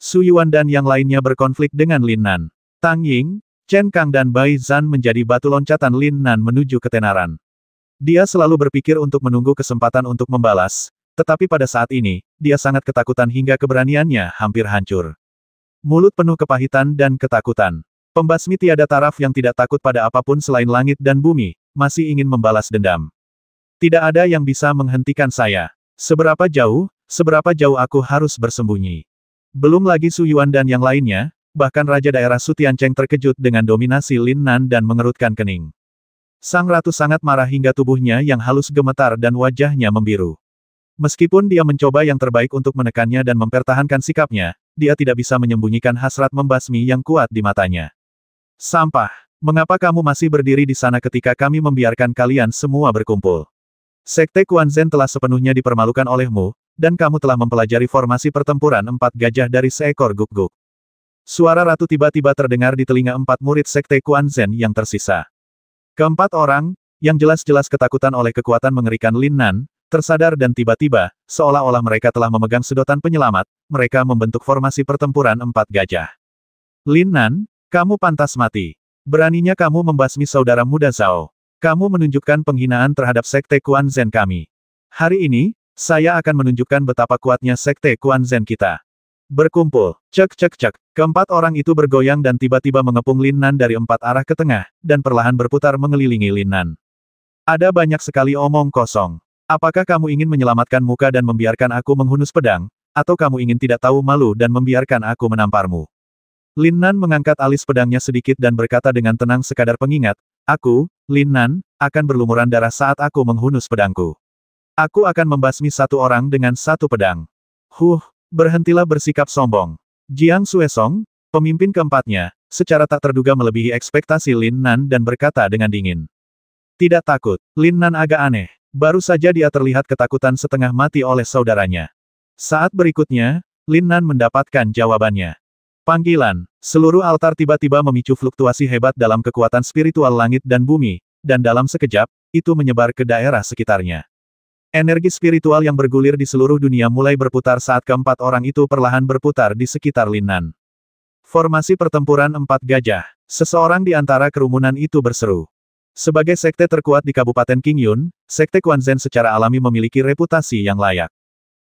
Su Yuan dan yang lainnya berkonflik dengan Lin Nan. Tang Ying, Chen Kang dan Bai Zhan menjadi batu loncatan Lin Nan menuju ketenaran. Dia selalu berpikir untuk menunggu kesempatan untuk membalas, tetapi pada saat ini, dia sangat ketakutan hingga keberaniannya hampir hancur. Mulut penuh kepahitan dan ketakutan. Pembasmi tiada taraf yang tidak takut pada apapun selain langit dan bumi, masih ingin membalas dendam. Tidak ada yang bisa menghentikan saya. Seberapa jauh aku harus bersembunyi. Belum lagi Su Yuan dan yang lainnya, bahkan Raja Daerah Su Tiancheng terkejut dengan dominasi Lin Nan dan mengerutkan kening. Sang ratu sangat marah hingga tubuhnya yang halus gemetar dan wajahnya membiru. Meskipun dia mencoba yang terbaik untuk menekannya dan mempertahankan sikapnya, dia tidak bisa menyembunyikan hasrat membasmi yang kuat di matanya. Sampah, mengapa kamu masih berdiri di sana ketika kami membiarkan kalian semua berkumpul? Sekte Quanzhen telah sepenuhnya dipermalukan olehmu, dan kamu telah mempelajari formasi pertempuran 4 gajah dari seekor guk-guk. Suara ratu tiba-tiba terdengar di telinga 4 murid Sekte Quanzhen yang tersisa. Keempat orang, yang jelas-jelas ketakutan oleh kekuatan mengerikan Lin Nan, tersadar dan tiba-tiba, seolah-olah mereka telah memegang sedotan penyelamat, mereka membentuk formasi pertempuran 4 gajah. Lin Nan, kamu pantas mati. Beraninya kamu membasmi saudara muda Zhao. Kamu menunjukkan penghinaan terhadap Sekte Quanzhen kami. Hari ini, saya akan menunjukkan betapa kuatnya Sekte Quanzhen kita. Berkumpul, cek cek cek, keempat orang itu bergoyang dan tiba-tiba mengepung Lin Nan dari 4 arah ke tengah, dan perlahan berputar mengelilingi Lin Nan. Ada banyak sekali omong kosong. Apakah kamu ingin menyelamatkan muka dan membiarkan aku menghunus pedang, atau kamu ingin tidak tahu malu dan membiarkan aku menamparmu? Lin Nan mengangkat alis pedangnya sedikit dan berkata dengan tenang sekadar pengingat, aku, Lin Nan, akan berlumuran darah saat aku menghunus pedangku. Aku akan membasmi satu orang dengan satu pedang. Berhentilah bersikap sombong. Jiang Xuesong, pemimpin keempatnya, secara tak terduga melebihi ekspektasi Lin Nan dan berkata dengan dingin. Tidak takut, Lin Nan agak aneh. Baru saja dia terlihat ketakutan setengah mati oleh saudaranya. Saat berikutnya, Lin Nan mendapatkan jawabannya. Panggilan, seluruh altar tiba-tiba memicu fluktuasi hebat dalam kekuatan spiritual langit dan bumi, dan dalam sekejap, itu menyebar ke daerah sekitarnya. Energi spiritual yang bergulir di seluruh dunia mulai berputar saat keempat orang itu perlahan berputar di sekitar Lin Nan. Formasi pertempuran 4 gajah. Seseorang di antara kerumunan itu berseru. Sebagai sekte terkuat di Kabupaten Qingyun, Sekte Quanzhen secara alami memiliki reputasi yang layak.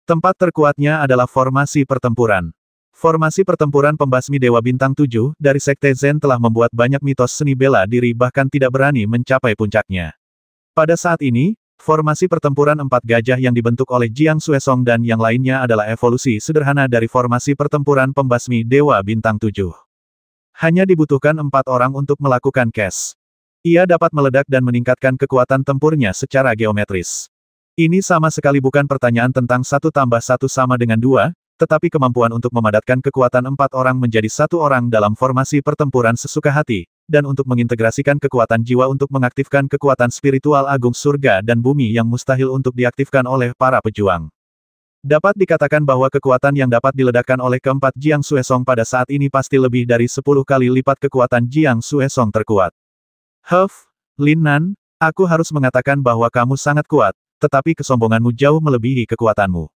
Tempat terkuatnya adalah formasi pertempuran. Formasi pertempuran pembasmi Dewa Bintang 7 dari Sekte Zen telah membuat banyak mitos seni bela diri bahkan tidak berani mencapai puncaknya. Pada saat ini, formasi pertempuran 4 gajah yang dibentuk oleh Jiang Xuesong dan yang lainnya adalah evolusi sederhana dari formasi pertempuran pembasmi Dewa Bintang 7. Hanya dibutuhkan 4 orang untuk melakukan cash. Ia dapat meledak dan meningkatkan kekuatan tempurnya secara geometris. Ini sama sekali bukan pertanyaan tentang 1 tambah 1 sama dengan 2, tetapi kemampuan untuk memadatkan kekuatan 4 orang menjadi 1 orang dalam formasi pertempuran sesuka hati, dan untuk mengintegrasikan kekuatan jiwa untuk mengaktifkan kekuatan spiritual agung surga dan bumi yang mustahil untuk diaktifkan oleh para pejuang. Dapat dikatakan bahwa kekuatan yang dapat diledakkan oleh keempat Jiang Xuesong pada saat ini pasti lebih dari 10 kali lipat kekuatan Jiang Xuesong terkuat. Lin Nan, aku harus mengatakan bahwa kamu sangat kuat, tetapi kesombonganmu jauh melebihi kekuatanmu.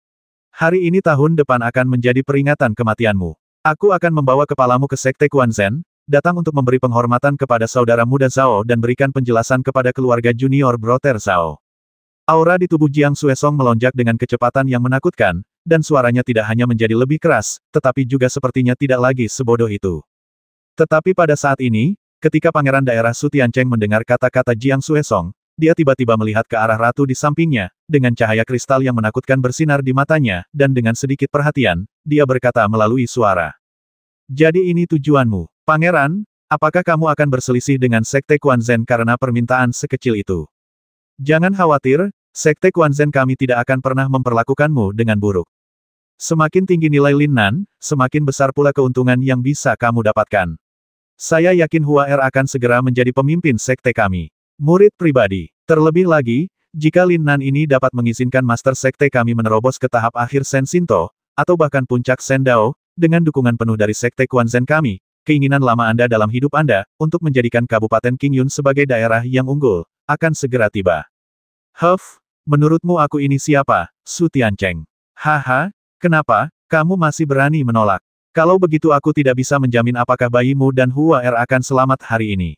Hari ini tahun depan akan menjadi peringatan kematianmu. Aku akan membawa kepalamu ke Sekte Quanzhen, datang untuk memberi penghormatan kepada saudara muda Zhao dan berikan penjelasan kepada keluarga junior Brother Zhao. Aura di tubuh Jiang Xuesong melonjak dengan kecepatan yang menakutkan, dan suaranya tidak hanya menjadi lebih keras, tetapi juga sepertinya tidak lagi sebodoh itu. Tetapi pada saat ini, ketika Pangeran Daerah Su Tiancheng mendengar kata-kata Jiang Xuesong, dia tiba-tiba melihat ke arah ratu di sampingnya, dengan cahaya kristal yang menakutkan bersinar di matanya, dan dengan sedikit perhatian, dia berkata melalui suara. Jadi ini tujuanmu, Pangeran, apakah kamu akan berselisih dengan Sekte Quanzhen karena permintaan sekecil itu? Jangan khawatir, Sekte Quanzhen kami tidak akan pernah memperlakukanmu dengan buruk. Semakin tinggi nilai Lin Nan, semakin besar pula keuntungan yang bisa kamu dapatkan. Saya yakin Hua Er akan segera menjadi pemimpin sekte kami. Murid pribadi. Terlebih lagi, jika Lin Nan ini dapat mengizinkan Master Sekte kami menerobos ke tahap akhir Sen Shinto, atau bahkan puncak Sen Dao, dengan dukungan penuh dari Sekte Quanzhen kami, keinginan lama Anda dalam hidup Anda, untuk menjadikan Kabupaten Qingyun sebagai daerah yang unggul, akan segera tiba. Menurutmu aku ini siapa, Su Tiancheng? Haha, kenapa, kamu masih berani menolak? Kalau begitu aku tidak bisa menjamin apakah bayimu dan Hua Er akan selamat hari ini.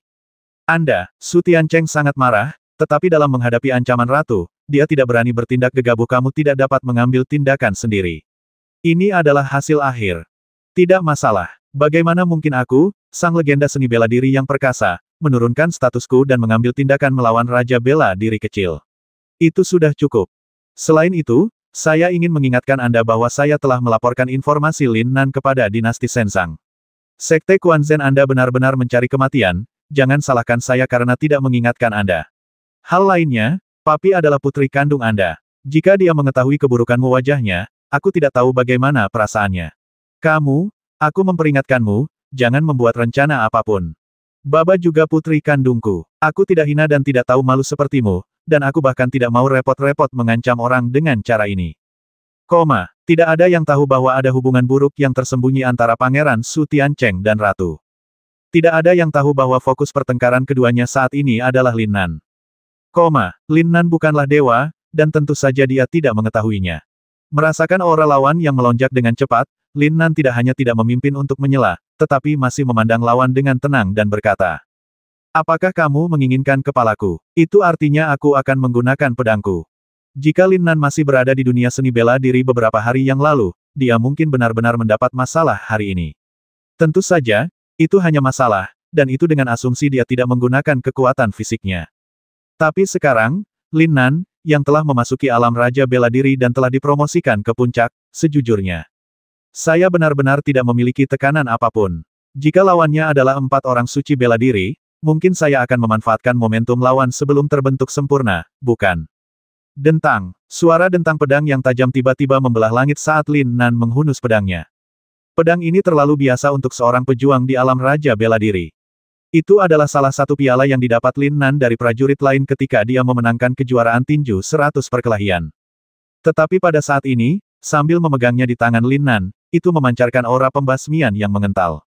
Anda, Su Tiancheng sangat marah, tetapi dalam menghadapi ancaman ratu, dia tidak berani bertindak gegabah. Kamu tidak dapat mengambil tindakan sendiri. Ini adalah hasil akhir. Tidak masalah. Bagaimana mungkin aku, sang legenda seni bela diri yang perkasa, menurunkan statusku dan mengambil tindakan melawan Raja Bela Diri kecil. Itu sudah cukup. Selain itu, saya ingin mengingatkan Anda bahwa saya telah melaporkan informasi Lin Nan kepada dinasti Shenzang. Sekte Quanzhen Anda benar-benar mencari kematian, jangan salahkan saya karena tidak mengingatkan Anda. Hal lainnya, Papi adalah putri kandung Anda. Jika dia mengetahui keburukanmu wajahnya, aku tidak tahu bagaimana perasaannya. Aku memperingatkanmu, jangan membuat rencana apapun. Baba juga putri kandungku. Aku tidak hina dan tidak tahu malu sepertimu, dan aku bahkan tidak mau repot-repot mengancam orang dengan cara ini. Tidak ada yang tahu bahwa ada hubungan buruk yang tersembunyi antara Pangeran Su Tiancheng dan Ratu. Tidak ada yang tahu bahwa fokus pertengkaran keduanya saat ini adalah Lin Nan. Lin Nan bukanlah dewa, dan tentu saja dia tidak mengetahuinya. Merasakan aura lawan yang melonjak dengan cepat, Lin Nan tidak hanya tidak memimpin untuk menyela, tetapi masih memandang lawan dengan tenang dan berkata, "Apakah kamu menginginkan kepalaku? Itu artinya aku akan menggunakan pedangku." Jika Lin Nan masih berada di dunia seni bela diri beberapa hari yang lalu, dia mungkin benar-benar mendapat masalah hari ini. Tentu saja, itu hanya masalah, dan itu dengan asumsi dia tidak menggunakan kekuatan fisiknya. Tapi sekarang, Lin Nan, yang telah memasuki alam Raja Bela Diri dan telah dipromosikan ke puncak, sejujurnya, saya benar-benar tidak memiliki tekanan apapun. Jika lawannya adalah 4 orang suci bela diri, mungkin saya akan memanfaatkan momentum lawan sebelum terbentuk sempurna, bukan? Dentang. Suara dentang pedang yang tajam tiba-tiba membelah langit saat Lin Nan menghunus pedangnya. Pedang ini terlalu biasa untuk seorang pejuang di alam Raja Bela Diri. Itu adalah salah satu piala yang didapat Lin Nan dari prajurit lain ketika dia memenangkan kejuaraan tinju 100 perkelahian. Tetapi pada saat ini, sambil memegangnya di tangan Lin Nan, itu memancarkan aura pembasmian yang mengental.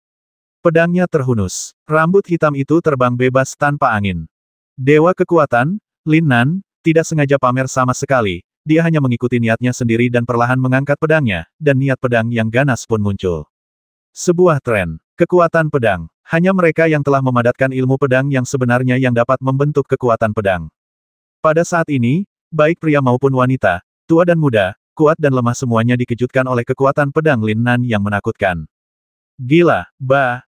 Pedangnya terhunus. Rambut hitam itu terbang bebas tanpa angin. Dewa kekuatan, Lin Nan, tidak sengaja pamer sama sekali, dia hanya mengikuti niatnya sendiri dan perlahan mengangkat pedangnya, dan niat pedang yang ganas pun muncul. Sebuah tren. Kekuatan pedang. Hanya mereka yang telah memadatkan ilmu pedang yang sebenarnya yang dapat membentuk kekuatan pedang. Pada saat ini, baik pria maupun wanita, tua dan muda, kuat dan lemah semuanya dikejutkan oleh kekuatan pedang Lin Nan yang menakutkan. Gila,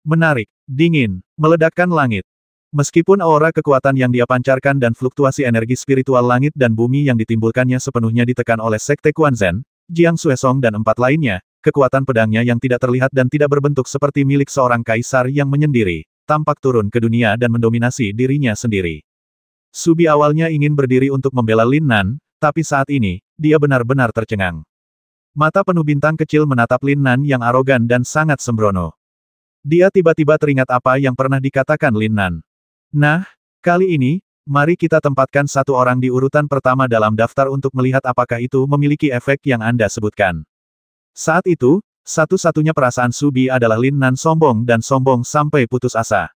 menarik, dingin, meledakkan langit. Meskipun aura kekuatan yang dia pancarkan dan fluktuasi energi spiritual langit dan bumi yang ditimbulkannya sepenuhnya ditekan oleh Sekte Quanzhen, Jiang Xuesong dan 4 lainnya, kekuatan pedangnya yang tidak terlihat dan tidak berbentuk seperti milik seorang kaisar yang menyendiri, tampak turun ke dunia dan mendominasi dirinya sendiri. Subi awalnya ingin berdiri untuk membela Lin Nan, tapi saat ini, dia benar-benar tercengang. Mata penuh bintang kecil menatap Lin Nan yang arogan dan sangat sembrono. Dia tiba-tiba teringat apa yang pernah dikatakan Lin Nan. Nah, kali ini, mari kita tempatkan satu orang di urutan pertama dalam daftar untuk melihat apakah itu memiliki efek yang Anda sebutkan. Saat itu, satu-satunya perasaan Subi adalah Lin Nan sombong dan sombong sampai putus asa.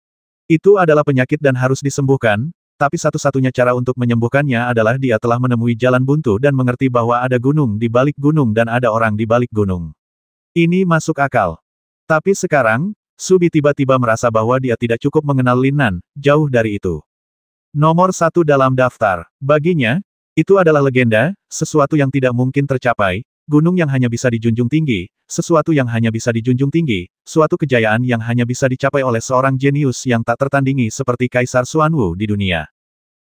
Itu adalah penyakit dan harus disembuhkan, tapi satu-satunya cara untuk menyembuhkannya adalah dia telah menemui jalan buntu dan mengerti bahwa ada gunung di balik gunung dan ada orang di balik gunung. Ini masuk akal. Tapi sekarang, Subi tiba-tiba merasa bahwa dia tidak cukup mengenal Lin Nan, jauh dari itu. Nomor 1 dalam daftar. Baginya, itu adalah legenda, sesuatu yang tidak mungkin tercapai, gunung yang hanya bisa dijunjung tinggi, sesuatu yang hanya bisa dijunjung tinggi, suatu kejayaan yang hanya bisa dicapai oleh seorang jenius yang tak tertandingi seperti Kaisar Xuanwu di dunia.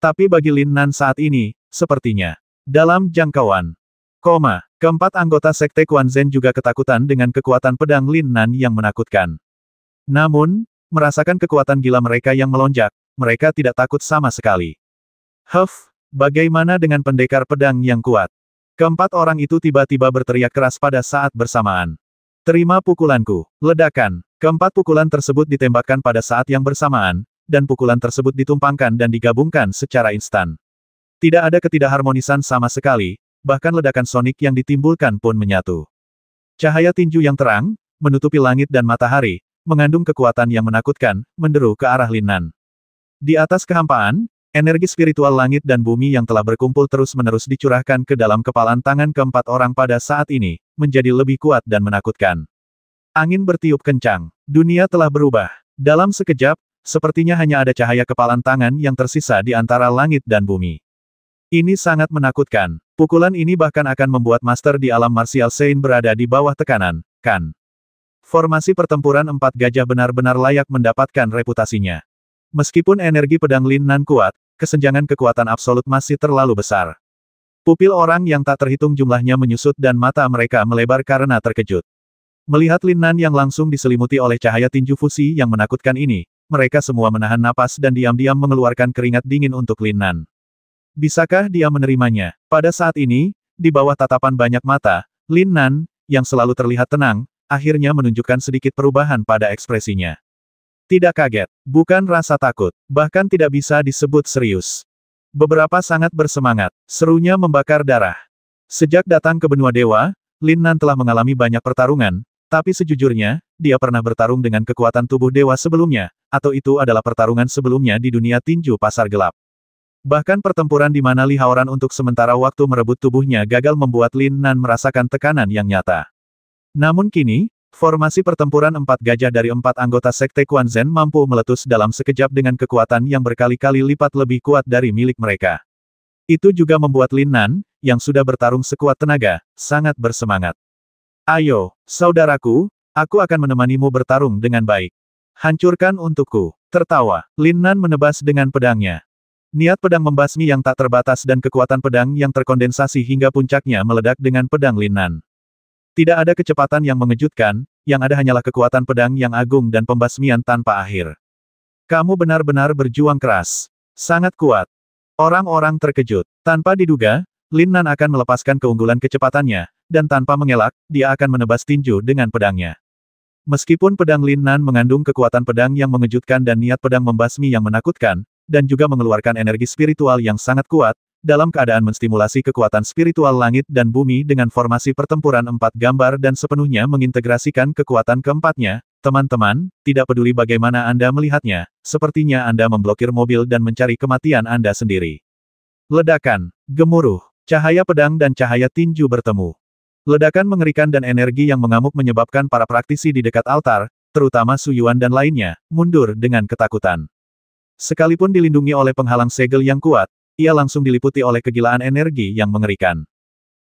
Tapi bagi Lin Nan saat ini, sepertinya, dalam jangkauan. Keempat anggota Sekte Quanzhen juga ketakutan dengan kekuatan pedang Lin Nan yang menakutkan. Namun, merasakan kekuatan gila mereka yang melonjak, mereka tidak takut sama sekali. Bagaimana dengan pendekar pedang yang kuat? Keempat orang itu tiba-tiba berteriak keras pada saat bersamaan. Terima pukulanku. Ledakan. Keempat pukulan tersebut ditembakkan pada saat yang bersamaan, dan pukulan tersebut ditumpangkan dan digabungkan secara instan. Tidak ada ketidakharmonisan sama sekali, bahkan ledakan sonik yang ditimbulkan pun menyatu. Cahaya tinju yang terang, menutupi langit dan matahari, mengandung kekuatan yang menakutkan, menderu ke arah Lin Nan. Di atas kehampaan, energi spiritual langit dan bumi yang telah berkumpul terus-menerus dicurahkan ke dalam kepalan tangan keempat orang pada saat ini, menjadi lebih kuat dan menakutkan. Angin bertiup kencang. Dunia telah berubah. Dalam sekejap, sepertinya hanya ada cahaya kepalan tangan yang tersisa di antara langit dan bumi. Ini sangat menakutkan. Pukulan ini bahkan akan membuat master di alam martial Sein berada di bawah tekanan, kan? Formasi pertempuran empat gajah benar-benar layak mendapatkan reputasinya. Meskipun energi pedang Lin Nan kuat, kesenjangan kekuatan absolut masih terlalu besar. Pupil orang yang tak terhitung jumlahnya menyusut dan mata mereka melebar karena terkejut. Melihat Lin Nan yang langsung diselimuti oleh cahaya tinju fusi yang menakutkan ini, mereka semua menahan napas dan diam-diam mengeluarkan keringat dingin untuk Lin Nan. Bisakah dia menerimanya? Pada saat ini, di bawah tatapan banyak mata, Lin Nan, yang selalu terlihat tenang, akhirnya menunjukkan sedikit perubahan pada ekspresinya. Tidak kaget, bukan rasa takut, bahkan tidak bisa disebut serius. Beberapa sangat bersemangat, serunya membakar darah. Sejak datang ke benua dewa, Lin Nan telah mengalami banyak pertarungan, tapi sejujurnya, dia pernah bertarung dengan kekuatan tubuh dewa sebelumnya, atau itu adalah pertarungan sebelumnya di dunia tinju pasar gelap. Bahkan pertempuran di mana Li Haoran untuk sementara waktu merebut tubuhnya gagal membuat Lin Nan merasakan tekanan yang nyata. Namun kini, formasi pertempuran empat gajah dari empat anggota Sekte Quan Zhen mampu meletus dalam sekejap dengan kekuatan yang berkali-kali lipat lebih kuat dari milik mereka. Itu juga membuat Lin Nan, yang sudah bertarung sekuat tenaga, sangat bersemangat. Ayo, saudaraku, aku akan menemanimu bertarung dengan baik. Hancurkan untukku. Tertawa, Lin Nan menebas dengan pedangnya. Niat pedang membasmi yang tak terbatas dan kekuatan pedang yang terkondensasi hingga puncaknya meledak dengan pedang Lin Nan. Tidak ada kecepatan yang mengejutkan, yang ada hanyalah kekuatan pedang yang agung dan pembasmian tanpa akhir. Kamu benar-benar berjuang keras. Sangat kuat. Orang-orang terkejut. Tanpa diduga, Lin Nan akan melepaskan keunggulan kecepatannya, dan tanpa mengelak, dia akan menebas tinju dengan pedangnya. Meskipun pedang Lin Nan mengandung kekuatan pedang yang mengejutkan dan niat pedang membasmi yang menakutkan, dan juga mengeluarkan energi spiritual yang sangat kuat, dalam keadaan menstimulasi kekuatan spiritual langit dan bumi dengan formasi pertempuran empat gambar dan sepenuhnya mengintegrasikan kekuatan keempatnya, teman-teman, tidak peduli bagaimana Anda melihatnya, sepertinya Anda memblokir mobil dan mencari kematian Anda sendiri. Ledakan, gemuruh, cahaya pedang dan cahaya tinju bertemu. Ledakan mengerikan dan energi yang mengamuk menyebabkan para praktisi di dekat altar, terutama Su Yuan dan lainnya, mundur dengan ketakutan. Sekalipun dilindungi oleh penghalang segel yang kuat, ia langsung diliputi oleh kegilaan energi yang mengerikan.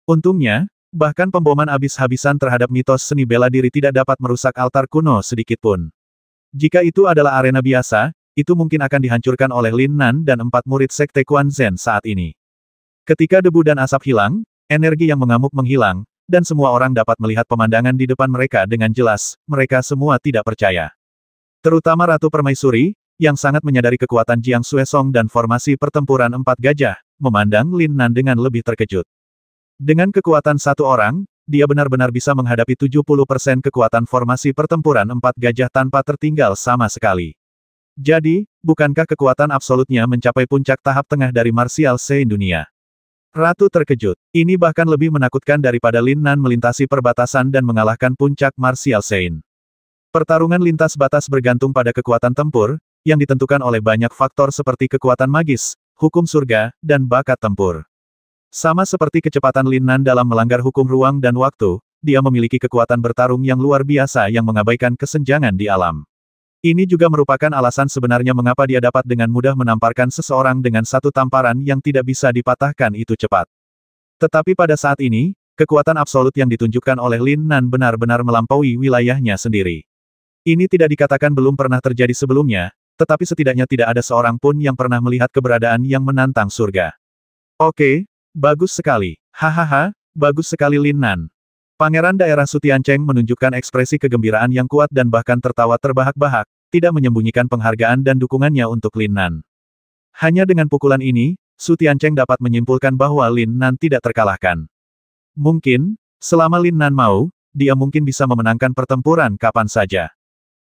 Untungnya, bahkan pemboman habis-habisan terhadap mitos seni bela diri tidak dapat merusak altar kuno sedikitpun. Jika itu adalah arena biasa, itu mungkin akan dihancurkan oleh Lin Nan dan empat murid Sekte Quan Zhen saat ini. Ketika debu dan asap hilang, energi yang mengamuk menghilang, dan semua orang dapat melihat pemandangan di depan mereka dengan jelas, mereka semua tidak percaya. Terutama Ratu Permaisuri, yang sangat menyadari kekuatan Jiang Xuesong dan formasi pertempuran empat gajah, memandang Lin Nan dengan lebih terkejut. Dengan kekuatan satu orang, dia benar-benar bisa menghadapi 70% kekuatan formasi pertempuran empat gajah tanpa tertinggal sama sekali. Jadi, bukankah kekuatan absolutnya mencapai puncak tahap tengah dari martial Sein dunia? Ratu terkejut. Ini bahkan lebih menakutkan daripada Lin Nan melintasi perbatasan dan mengalahkan puncak martial Sein. Pertarungan lintas batas bergantung pada kekuatan tempur, yang ditentukan oleh banyak faktor seperti kekuatan magis, hukum surga, dan bakat tempur. Sama seperti kecepatan Lin Nan dalam melanggar hukum ruang dan waktu, dia memiliki kekuatan bertarung yang luar biasa yang mengabaikan kesenjangan di alam. Ini juga merupakan alasan sebenarnya mengapa dia dapat dengan mudah menamparkan seseorang dengan satu tamparan yang tidak bisa dipatahkan itu cepat. Tetapi pada saat ini, kekuatan absolut yang ditunjukkan oleh Lin Nan benar-benar melampaui wilayahnya sendiri. Ini tidak dikatakan belum pernah terjadi sebelumnya, tetapi setidaknya tidak ada seorang pun yang pernah melihat keberadaan yang menantang surga. Oke, bagus sekali. Hahaha, bagus sekali Lin Nan. Pangeran daerah Sutiancheng menunjukkan ekspresi kegembiraan yang kuat dan bahkan tertawa terbahak-bahak, tidak menyembunyikan penghargaan dan dukungannya untuk Lin Nan. Hanya dengan pukulan ini, Sutiancheng dapat menyimpulkan bahwa Lin Nan tidak terkalahkan. Mungkin, selama Lin Nan mau, dia mungkin bisa memenangkan pertempuran kapan saja.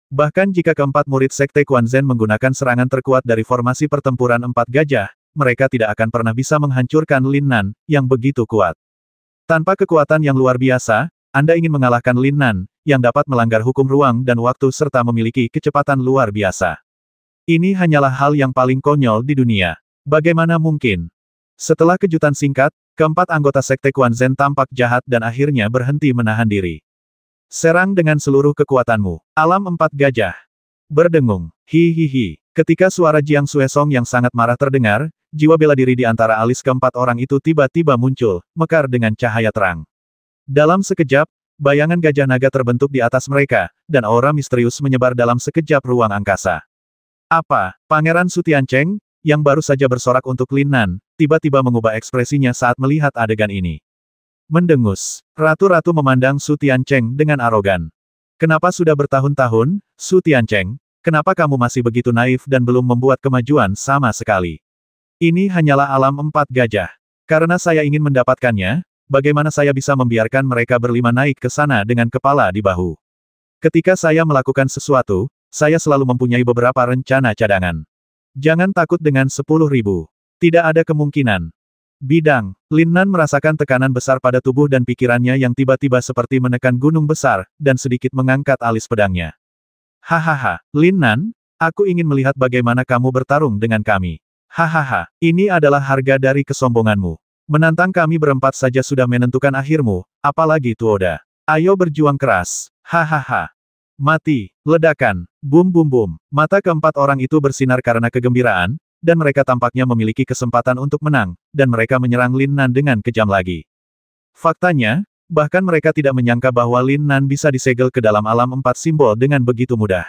Bahkan jika keempat murid Sekte Quan Zhen menggunakan serangan terkuat dari formasi pertempuran empat gajah, mereka tidak akan pernah bisa menghancurkan Lin Nan, yang begitu kuat. Tanpa kekuatan yang luar biasa, Anda ingin mengalahkan Lin Nan, yang dapat melanggar hukum ruang dan waktu serta memiliki kecepatan luar biasa. Ini hanyalah hal yang paling konyol di dunia. Bagaimana mungkin? Setelah kejutan singkat, keempat anggota Sekte Quan Zhen tampak jahat dan akhirnya berhenti menahan diri. Serang dengan seluruh kekuatanmu. Alam empat gajah. Berdengung. Hihihi. Ketika suara Jiang Xuesong yang sangat marah terdengar, jiwa bela diri di antara alis keempat orang itu tiba-tiba muncul, mekar dengan cahaya terang. Dalam sekejap, bayangan gajah naga terbentuk di atas mereka, dan aura misterius menyebar dalam sekejap ruang angkasa. Apa? Pangeran Su Tiancheng, yang baru saja bersorak untuk Lin Nan, tiba-tiba mengubah ekspresinya saat melihat adegan ini. Mendengus. Ratu-ratu memandang Su Tiancheng dengan arogan. Kenapa sudah bertahun-tahun, Su Tiancheng? Kenapa kamu masih begitu naif dan belum membuat kemajuan sama sekali? Ini hanyalah alam empat gajah. Karena saya ingin mendapatkannya, bagaimana saya bisa membiarkan mereka berlima naik ke sana dengan kepala di bahu? Ketika saya melakukan sesuatu, saya selalu mempunyai beberapa rencana cadangan. Jangan takut dengan 10.000. Tidak ada kemungkinan. Bidang. Lin Nan merasakan tekanan besar pada tubuh dan pikirannya yang tiba-tiba seperti menekan gunung besar, dan sedikit mengangkat alis pedangnya. Hahaha, Lin Nan, aku ingin melihat bagaimana kamu bertarung dengan kami. Hahaha, ini adalah harga dari kesombonganmu. Menantang kami berempat saja sudah menentukan akhirmu, apalagi Tuoda. Ayo berjuang keras. Hahaha. Mati. Ledakan. Bum bum bum. Mata keempat orang itu bersinar karena kegembiraan, dan mereka tampaknya memiliki kesempatan untuk menang, dan mereka menyerang Lin Nan dengan kejam lagi. Faktanya, bahkan mereka tidak menyangka bahwa Lin Nan bisa disegel ke dalam alam empat simbol dengan begitu mudah.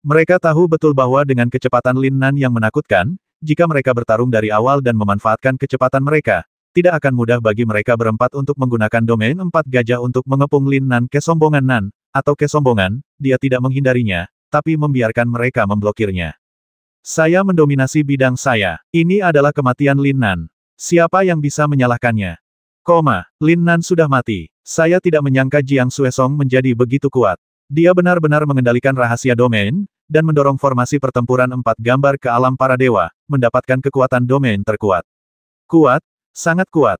Mereka tahu betul bahwa dengan kecepatan Lin Nan yang menakutkan, jika mereka bertarung dari awal dan memanfaatkan kecepatan mereka, tidak akan mudah bagi mereka berempat untuk menggunakan domain empat gajah untuk mengepung Lin Nan. Kesombongan Nan, atau kesombongan, dia tidak menghindarinya, tapi membiarkan mereka memblokirnya. Saya mendominasi bidang saya. Ini adalah kematian Lin Nan. Siapa yang bisa menyalahkannya? Lin Nan sudah mati. Saya tidak menyangka Jiang Xuesong menjadi begitu kuat. Dia benar-benar mengendalikan rahasia domain, dan mendorong formasi pertempuran empat gambar ke alam para dewa, mendapatkan kekuatan domain terkuat. Kuat, sangat kuat.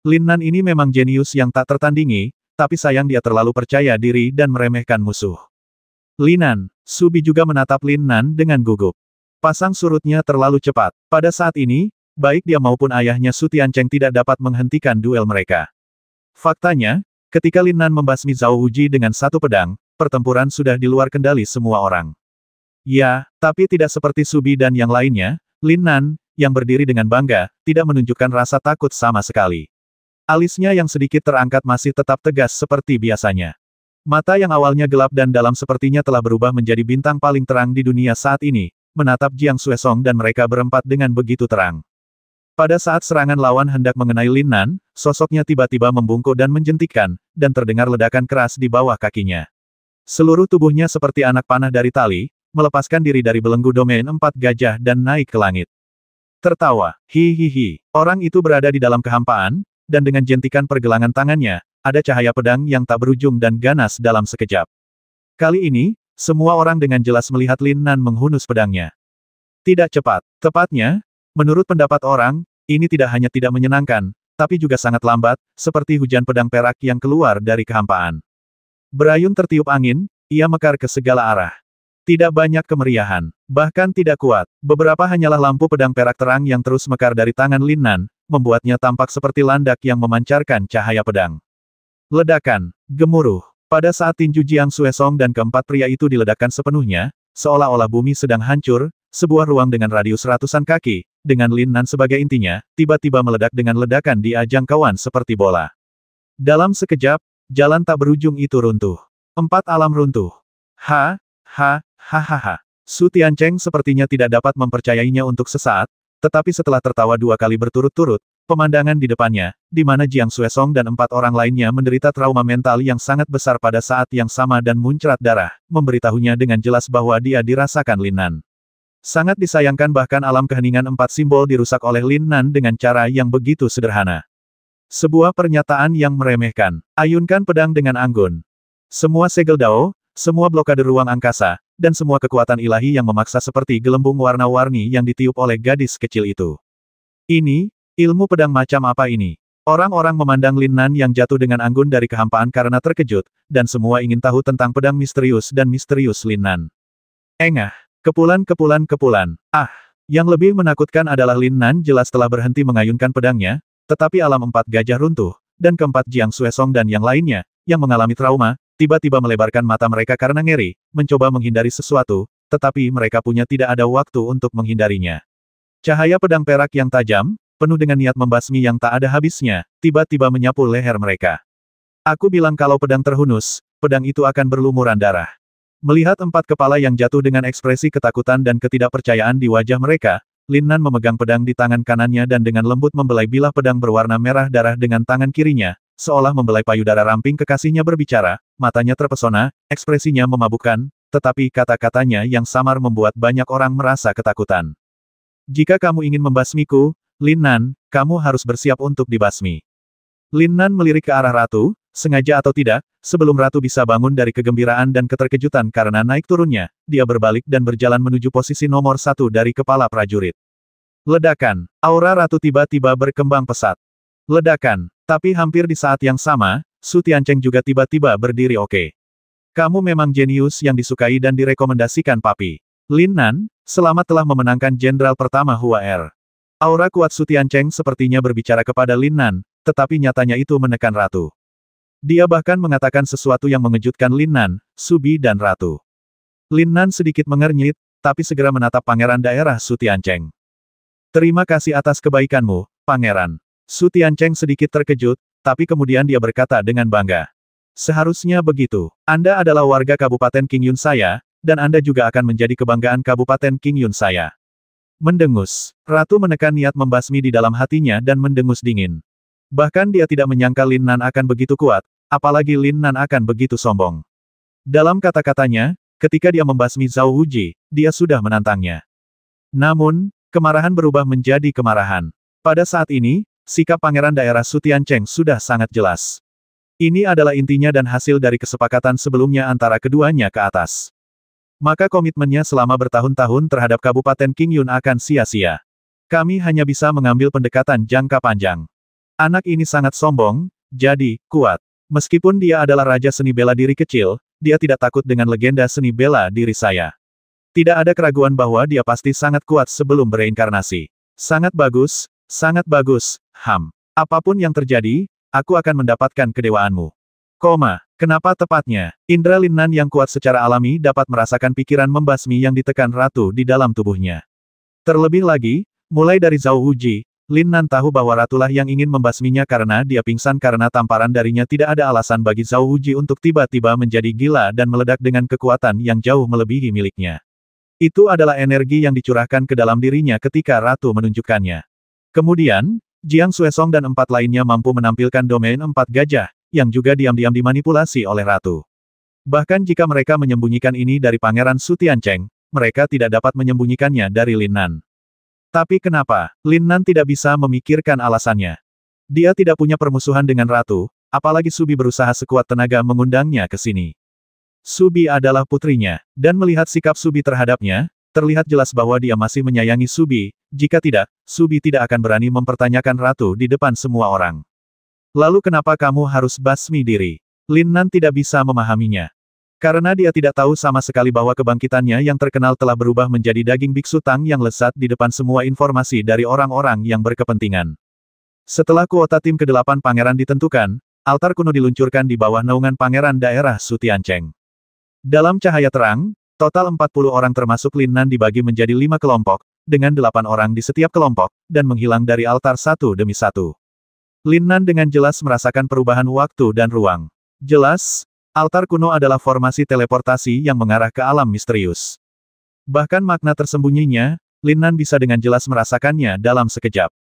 Lin Nan ini memang jenius yang tak tertandingi, tapi sayang dia terlalu percaya diri dan meremehkan musuh. Lin Nan, Subi juga menatap Lin Nan dengan gugup. Pasang surutnya terlalu cepat. Pada saat ini, baik dia maupun ayahnya Su Tiancheng tidak dapat menghentikan duel mereka. Faktanya, ketika Lin Nan membasmi Zhao Wuji dengan satu pedang, pertempuran sudah di luar kendali semua orang. Ya, tapi tidak seperti Subi dan yang lainnya, Lin Nan, yang berdiri dengan bangga, tidak menunjukkan rasa takut sama sekali. Alisnya yang sedikit terangkat masih tetap tegas seperti biasanya. Mata yang awalnya gelap dan dalam sepertinya telah berubah menjadi bintang paling terang di dunia saat ini, menatap Jiang Xuesong dan mereka berempat dengan begitu terang. Pada saat serangan lawan hendak mengenai Lin Nan, sosoknya tiba-tiba membungkuk dan menjentikkan, dan terdengar ledakan keras di bawah kakinya. Seluruh tubuhnya seperti anak panah dari tali, melepaskan diri dari belenggu domain empat gajah dan naik ke langit. Tertawa, hihihi. Orang itu berada di dalam kehampaan, dan dengan jentikan pergelangan tangannya, ada cahaya pedang yang tak berujung dan ganas dalam sekejap. Kali ini, semua orang dengan jelas melihat Lin Nan menghunus pedangnya. Tidak cepat. Tepatnya, menurut pendapat orang, ini tidak hanya tidak menyenangkan, tapi juga sangat lambat, seperti hujan pedang perak yang keluar dari kehampaan. Berayun tertiup angin, ia mekar ke segala arah. Tidak banyak kemeriahan, bahkan tidak kuat. Beberapa hanyalah lampu pedang perak terang yang terus mekar dari tangan Lin Nan, membuatnya tampak seperti landak yang memancarkan cahaya pedang. Ledakan, gemuruh. Pada saat tinju Jiang Xuesong dan keempat pria itu diledakkan sepenuhnya, seolah-olah bumi sedang hancur, sebuah ruang dengan radius ratusan kaki, dengan Lin Nan sebagai intinya, tiba-tiba meledak dengan ledakan di jangkauan seperti bola. Dalam sekejap, jalan tak berujung itu runtuh. Empat alam runtuh. Hahaha. Su Tiancheng sepertinya tidak dapat mempercayainya untuk sesaat, tetapi setelah tertawa dua kali berturut-turut, pemandangan di depannya, di mana Jiang Xuesong dan empat orang lainnya menderita trauma mental yang sangat besar pada saat yang sama dan muncrat darah, memberitahunya dengan jelas bahwa dia dirasakan Lin Nan. Sangat disayangkan bahkan alam keheningan empat simbol dirusak oleh Lin Nan dengan cara yang begitu sederhana. Sebuah pernyataan yang meremehkan. Ayunkan pedang dengan anggun. Semua segel dao, semua blokade ruang angkasa, dan semua kekuatan ilahi yang memaksa seperti gelembung warna-warni yang ditiup oleh gadis kecil itu. Ini, ilmu pedang macam apa ini? Orang-orang memandang Lin Nan yang jatuh dengan anggun dari kehampaan karena terkejut, dan semua ingin tahu tentang pedang misterius dan misterius Lin Nan. Engah. Kepulan. Yang lebih menakutkan adalah Lin Nan jelas telah berhenti mengayunkan pedangnya, tetapi alam empat gajah runtuh, dan keempat Jiang Xuesong dan yang lainnya, yang mengalami trauma, tiba-tiba melebarkan mata mereka karena ngeri, mencoba menghindari sesuatu, tetapi mereka punya tidak ada waktu untuk menghindarinya. Cahaya pedang perak yang tajam, penuh dengan niat membasmi yang tak ada habisnya, tiba-tiba menyapu leher mereka. Aku bilang kalau pedang terhunus, pedang itu akan berlumuran darah. Melihat 4 kepala yang jatuh dengan ekspresi ketakutan dan ketidakpercayaan di wajah mereka, Lin Nan memegang pedang di tangan kanannya dan dengan lembut membelai bilah pedang berwarna merah darah dengan tangan kirinya, seolah membelai payudara ramping kekasihnya berbicara, matanya terpesona, ekspresinya memabukkan, tetapi kata-katanya yang samar membuat banyak orang merasa ketakutan. Jika kamu ingin membasmiku, Lin Nan, kamu harus bersiap untuk dibasmi. Lin Nan melirik ke arah ratu, sengaja atau tidak, sebelum ratu bisa bangun dari kegembiraan dan keterkejutan karena naik turunnya, dia berbalik dan berjalan menuju posisi nomor 1 dari kepala prajurit. Ledakan. Aura ratu tiba-tiba berkembang pesat. Ledakan. Tapi hampir di saat yang sama, Su Tiancheng juga tiba-tiba berdiri. Oke. Kamu memang jenius yang disukai dan direkomendasikan papi. Lin Nan, selamat telah memenangkan jenderal pertama Hua Er. Aura kuat Su Tiancheng sepertinya berbicara kepada Lin Nan, tetapi nyatanya itu menekan ratu. Dia bahkan mengatakan sesuatu yang mengejutkan Lin Nan, Subi dan ratu. Lin Nan sedikit mengernyit, tapi segera menatap pangeran daerah Su Tiancheng. Terima kasih atas kebaikanmu, pangeran. Su Tiancheng sedikit terkejut, tapi kemudian dia berkata dengan bangga. Seharusnya begitu. Anda adalah warga Kabupaten Qingyun saya, dan Anda juga akan menjadi kebanggaan Kabupaten Qingyun saya. Mendengus. Ratu menekan niat membasmi di dalam hatinya dan mendengus dingin. Bahkan dia tidak menyangka Lin Nan akan begitu kuat, apalagi Lin Nan akan begitu sombong. Dalam kata-katanya, ketika dia membasmi Zhao Wuji, dia sudah menantangnya. Namun, kemarahan berubah menjadi kemarahan. Pada saat ini, sikap pangeran daerah Su Tiancheng sudah sangat jelas. Ini adalah intinya dan hasil dari kesepakatan sebelumnya antara keduanya ke atas. Maka komitmennya selama bertahun-tahun terhadap Kabupaten Qingyun akan sia-sia. Kami hanya bisa mengambil pendekatan jangka panjang. Anak ini sangat sombong, jadi, kuat. Meskipun dia adalah raja seni bela diri kecil, dia tidak takut dengan legenda seni bela diri saya. Tidak ada keraguan bahwa dia pasti sangat kuat sebelum bereinkarnasi. Sangat bagus, Apapun yang terjadi, aku akan mendapatkan kedewaanmu. Kenapa tepatnya? Indra Lin Nan yang kuat secara alami dapat merasakan pikiran membasmi yang ditekan ratu di dalam tubuhnya. Terlebih lagi, mulai dari Zhao Wuji, Lin Nan tahu bahwa ratulah yang ingin membasminya karena dia pingsan karena tamparan darinya. Tidak ada alasan bagi Zhao Wuji untuk tiba-tiba menjadi gila dan meledak dengan kekuatan yang jauh melebihi miliknya. Itu adalah energi yang dicurahkan ke dalam dirinya ketika ratu menunjukkannya. Kemudian, Jiang Xuesong dan 4 lainnya mampu menampilkan domain 4 gajah, yang juga diam-diam dimanipulasi oleh ratu. Bahkan jika mereka menyembunyikan ini dari Pangeran Su Tiancheng, mereka tidak dapat menyembunyikannya dari Lin Nan. Tapi kenapa, Lin Nan tidak bisa memikirkan alasannya? Dia tidak punya permusuhan dengan ratu, apalagi Subi berusaha sekuat tenaga mengundangnya ke sini. Subi adalah putrinya, dan melihat sikap Subi terhadapnya, terlihat jelas bahwa dia masih menyayangi Subi. Jika tidak, Subi tidak akan berani mempertanyakan ratu di depan semua orang. Lalu kenapa kamu harus basmi diri? Lin Nan tidak bisa memahaminya. Karena dia tidak tahu sama sekali bahwa kebangkitannya yang terkenal telah berubah menjadi daging biksu Tang yang lezat di depan semua informasi dari orang-orang yang berkepentingan. Setelah kuota tim ke-8 pangeran ditentukan, altar kuno diluncurkan di bawah naungan pangeran daerah Su Tiancheng. Dalam cahaya terang, total 40 orang termasuk Lin Nan dibagi menjadi 5 kelompok, dengan 8 orang di setiap kelompok, dan menghilang dari altar satu demi satu. Lin Nan dengan jelas merasakan perubahan waktu dan ruang. Jelas, altar kuno adalah formasi teleportasi yang mengarah ke alam misterius. Bahkan makna tersembunyinya, Lin Nan bisa dengan jelas merasakannya dalam sekejap.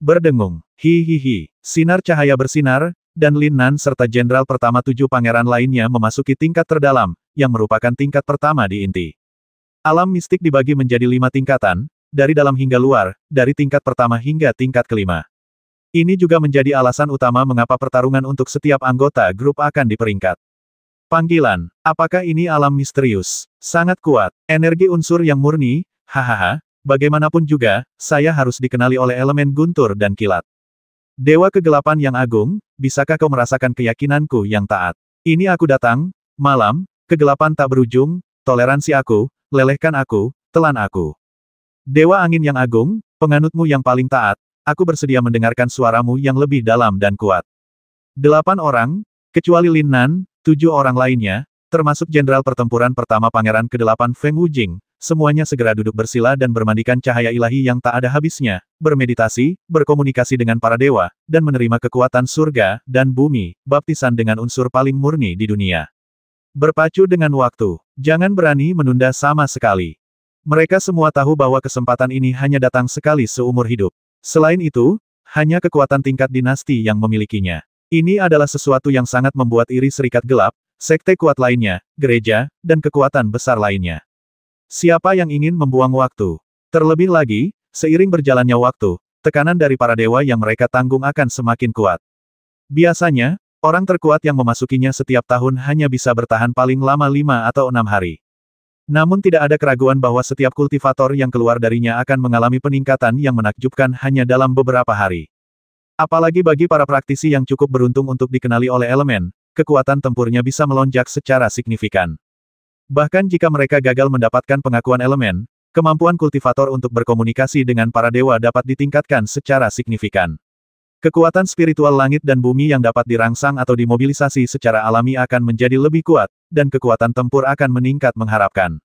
Berdengung, hihihi, sinar cahaya bersinar, dan Lin Nan serta jenderal pertama 7 pangeran lainnya memasuki tingkat terdalam, yang merupakan tingkat pertama di inti. Alam mistik dibagi menjadi 5 tingkatan, dari dalam hingga luar, dari tingkat pertama hingga tingkat kelima. Ini juga menjadi alasan utama mengapa pertarungan untuk setiap anggota grup akan diperingkat. Panggilan, apakah ini alam misterius? Sangat kuat, energi unsur yang murni, hahaha, bagaimanapun juga, saya harus dikenali oleh elemen guntur dan kilat. Dewa kegelapan yang agung, bisakah kau merasakan keyakinanku yang taat? Ini aku datang, malam, kegelapan tak berujung, toleransi aku, lelehkan aku, telan aku. Dewa angin yang agung, penganutmu yang paling taat, aku bersedia mendengarkan suaramu yang lebih dalam dan kuat. 8 orang, Kecuali Lin Nan, 7 orang lainnya, termasuk Jenderal Pertempuran Pertama Pangeran ke-8 Feng Wujing, semuanya segera duduk bersila dan bermandikan cahaya ilahi yang tak ada habisnya, bermeditasi, berkomunikasi dengan para dewa, dan menerima kekuatan surga dan bumi, baptisan dengan unsur paling murni di dunia. Berpacu dengan waktu, jangan berani menunda sama sekali. Mereka semua tahu bahwa kesempatan ini hanya datang sekali seumur hidup. Selain itu, hanya kekuatan tingkat dinasti yang memilikinya. Ini adalah sesuatu yang sangat membuat iri Serikat Gelap, sekte kuat lainnya, gereja, dan kekuatan besar lainnya. Siapa yang ingin membuang waktu? Terlebih lagi, seiring berjalannya waktu, tekanan dari para dewa yang mereka tanggung akan semakin kuat. Biasanya, orang terkuat yang memasukinya setiap tahun hanya bisa bertahan paling lama 5 atau 6 hari. Namun tidak ada keraguan bahwa setiap kultivator yang keluar darinya akan mengalami peningkatan yang menakjubkan hanya dalam beberapa hari. Apalagi bagi para praktisi yang cukup beruntung untuk dikenali oleh elemen, kekuatan tempurnya bisa melonjak secara signifikan. Bahkan jika mereka gagal mendapatkan pengakuan elemen, kemampuan kultivator untuk berkomunikasi dengan para dewa dapat ditingkatkan secara signifikan. Kekuatan spiritual langit dan bumi yang dapat dirangsang atau dimobilisasi secara alami akan menjadi lebih kuat, dan kekuatan tempur akan meningkat mengharapkan.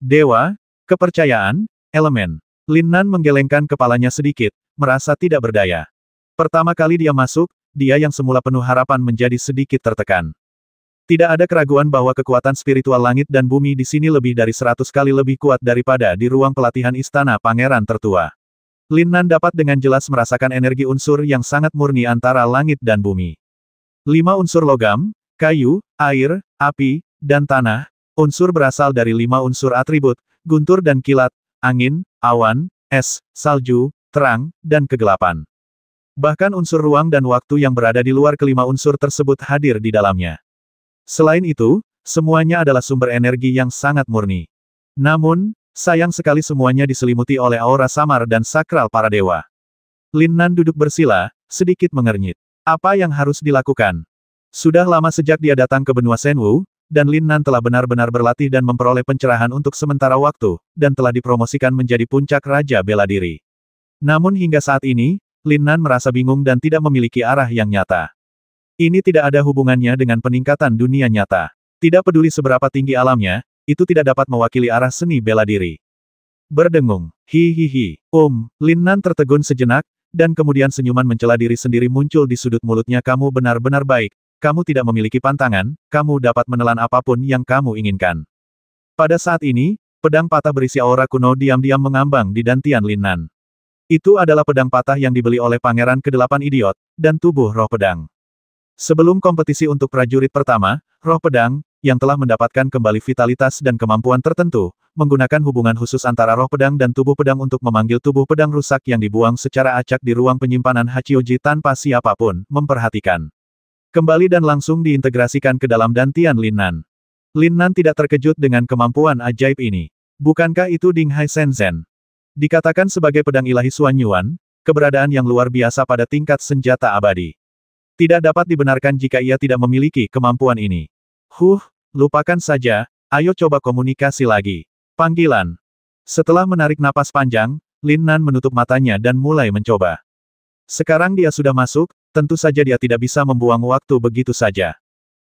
Dewa, kepercayaan, elemen. Lin Nan menggelengkan kepalanya sedikit, merasa tidak berdaya. Pertama kali dia masuk, dia yang semula penuh harapan menjadi sedikit tertekan. Tidak ada keraguan bahwa kekuatan spiritual langit dan bumi di sini lebih dari 100 kali lebih kuat daripada di ruang pelatihan istana pangeran tertua. Lin Nan dapat dengan jelas merasakan energi unsur yang sangat murni antara langit dan bumi. 5 unsur logam, kayu, air, api, dan tanah, unsur berasal dari 5 unsur atribut, guntur dan kilat, angin, awan, es, salju, terang, dan kegelapan. Bahkan unsur ruang dan waktu yang berada di luar kelima unsur tersebut hadir di dalamnya. Selain itu, semuanya adalah sumber energi yang sangat murni. Namun, sayang sekali semuanya diselimuti oleh aura samar dan sakral para dewa. Lin Nan duduk bersila, sedikit mengernyit. Apa yang harus dilakukan? Sudah lama sejak dia datang ke benua Shenwu, dan Lin Nan telah benar-benar berlatih dan memperoleh pencerahan untuk sementara waktu, dan telah dipromosikan menjadi puncak Raja Bela Diri. Namun hingga saat ini, Lin Nan merasa bingung dan tidak memiliki arah yang nyata. Ini tidak ada hubungannya dengan peningkatan dunia nyata. Tidak peduli seberapa tinggi alamnya, itu tidak dapat mewakili arah seni bela diri. Berdengung, hihihi, Lin Nan tertegun sejenak, dan kemudian senyuman mencela diri sendiri muncul di sudut mulutnya. Kamu benar-benar baik, kamu tidak memiliki pantangan, kamu dapat menelan apapun yang kamu inginkan. Pada saat ini, pedang patah berisi aura kuno diam-diam mengambang di dantian Lin Nan. Itu adalah pedang patah yang dibeli oleh Pangeran ke-8 Idiot, dan tubuh roh pedang. Sebelum kompetisi untuk prajurit pertama, roh pedang, yang telah mendapatkan kembali vitalitas dan kemampuan tertentu, menggunakan hubungan khusus antara roh pedang dan tubuh pedang untuk memanggil tubuh pedang rusak yang dibuang secara acak di ruang penyimpanan Hachioji tanpa siapapun memperhatikan. Kembali dan langsung diintegrasikan ke dalam dantian Lin Nan. Lin Nan tidak terkejut dengan kemampuan ajaib ini. Bukankah itu Ding Hai Shenzhen? Dikatakan sebagai pedang ilahi Xuan Yuan, keberadaan yang luar biasa pada tingkat senjata abadi. Tidak dapat dibenarkan jika ia tidak memiliki kemampuan ini. Lupakan saja, ayo coba komunikasi lagi. Panggilan. Setelah menarik napas panjang, Lin Nan menutup matanya dan mulai mencoba. Sekarang dia sudah masuk, tentu saja dia tidak bisa membuang waktu begitu saja.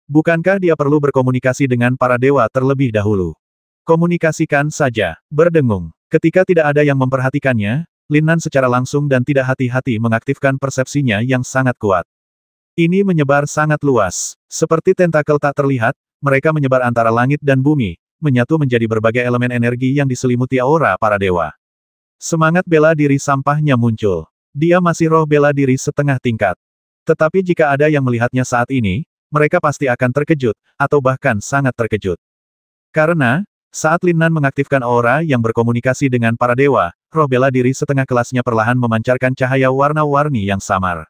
Bukankah dia perlu berkomunikasi dengan para dewa terlebih dahulu? Komunikasikan saja, berdengung. Ketika tidak ada yang memperhatikannya, Lin Nan secara langsung dan tidak hati-hati mengaktifkan persepsinya yang sangat kuat. Ini menyebar sangat luas. Seperti tentakel tak terlihat, mereka menyebar antara langit dan bumi, menyatu menjadi berbagai elemen energi yang diselimuti aura para dewa. Semangat bela diri sampahnya muncul. Dia masih roh bela diri setengah tingkat. Tetapi jika ada yang melihatnya saat ini, mereka pasti akan terkejut, atau bahkan sangat terkejut. Karena, saat Lin Nan mengaktifkan aura yang berkomunikasi dengan para dewa, roh bela diri setengah kelasnya perlahan memancarkan cahaya warna-warni yang samar.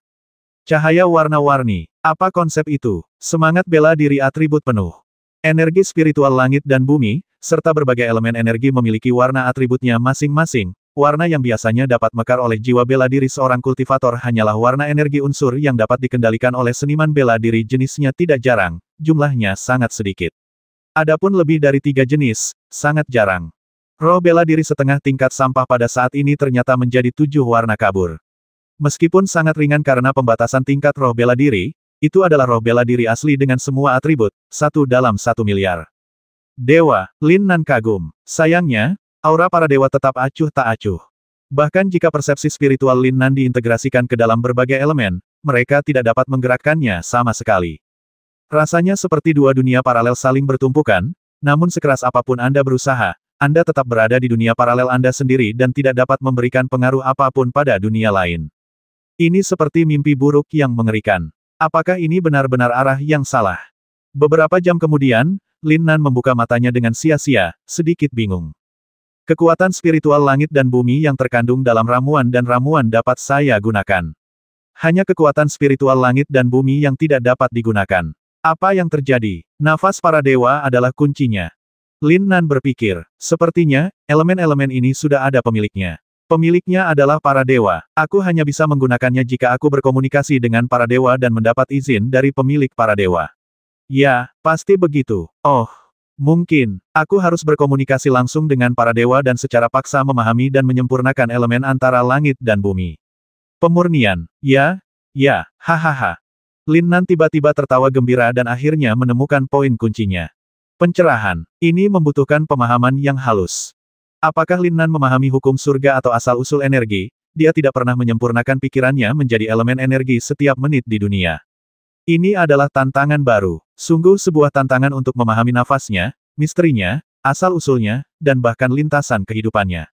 Cahaya warna-warni, apa konsep itu? Semangat bela diri atribut penuh. Energi spiritual langit dan bumi, serta berbagai elemen energi memiliki warna atributnya masing-masing. Warna yang biasanya dapat mekar oleh jiwa bela diri seorang kultivator hanyalah warna energi unsur yang dapat dikendalikan oleh seniman bela diri jenisnya tidak jarang, jumlahnya sangat sedikit. Adapun lebih dari 3 jenis, sangat jarang. Roh bela diri setengah tingkat sampah pada saat ini ternyata menjadi 7 warna kabur. Meskipun sangat ringan karena pembatasan tingkat roh bela diri, Itu adalah roh bela diri asli dengan semua atribut, 1 dalam 1 miliar. Dewa, Lin Nan kagum. Sayangnya, aura para dewa tetap acuh tak acuh. Bahkan jika persepsi spiritual Lin Nan diintegrasikan ke dalam berbagai elemen, mereka tidak dapat menggerakkannya sama sekali. Rasanya seperti dua dunia paralel saling bertumpukan, namun sekeras apapun Anda berusaha, Anda tetap berada di dunia paralel Anda sendiri dan tidak dapat memberikan pengaruh apapun pada dunia lain. Ini seperti mimpi buruk yang mengerikan. Apakah ini benar-benar arah yang salah? Beberapa jam kemudian, Lin Nan membuka matanya dengan sia-sia, sedikit bingung. Kekuatan spiritual langit dan bumi yang terkandung dalam ramuan dan ramuan dapat saya gunakan. Hanya kekuatan spiritual langit dan bumi yang tidak dapat digunakan. Apa yang terjadi? Nafas para dewa adalah kuncinya. Lin Nan berpikir, sepertinya, elemen-elemen ini sudah ada pemiliknya. Pemiliknya adalah para dewa. Aku hanya bisa menggunakannya jika aku berkomunikasi dengan para dewa dan mendapat izin dari pemilik para dewa. Ya, pasti begitu. Oh, mungkin, aku harus berkomunikasi langsung dengan para dewa dan secara paksa memahami dan menyempurnakan elemen antara langit dan bumi. Pemurnian, ya, hahaha. Lin Nan tiba-tiba tertawa gembira dan akhirnya menemukan poin kuncinya. Pencerahan, ini membutuhkan pemahaman yang halus. Apakah Lin Nan memahami hukum surga atau asal-usul energi? Dia tidak pernah menyempurnakan pikirannya menjadi elemen energi setiap menit di dunia. Ini adalah tantangan baru. Sungguh sebuah tantangan untuk memahami nafasnya, misterinya, asal-usulnya, dan bahkan lintasan kehidupannya.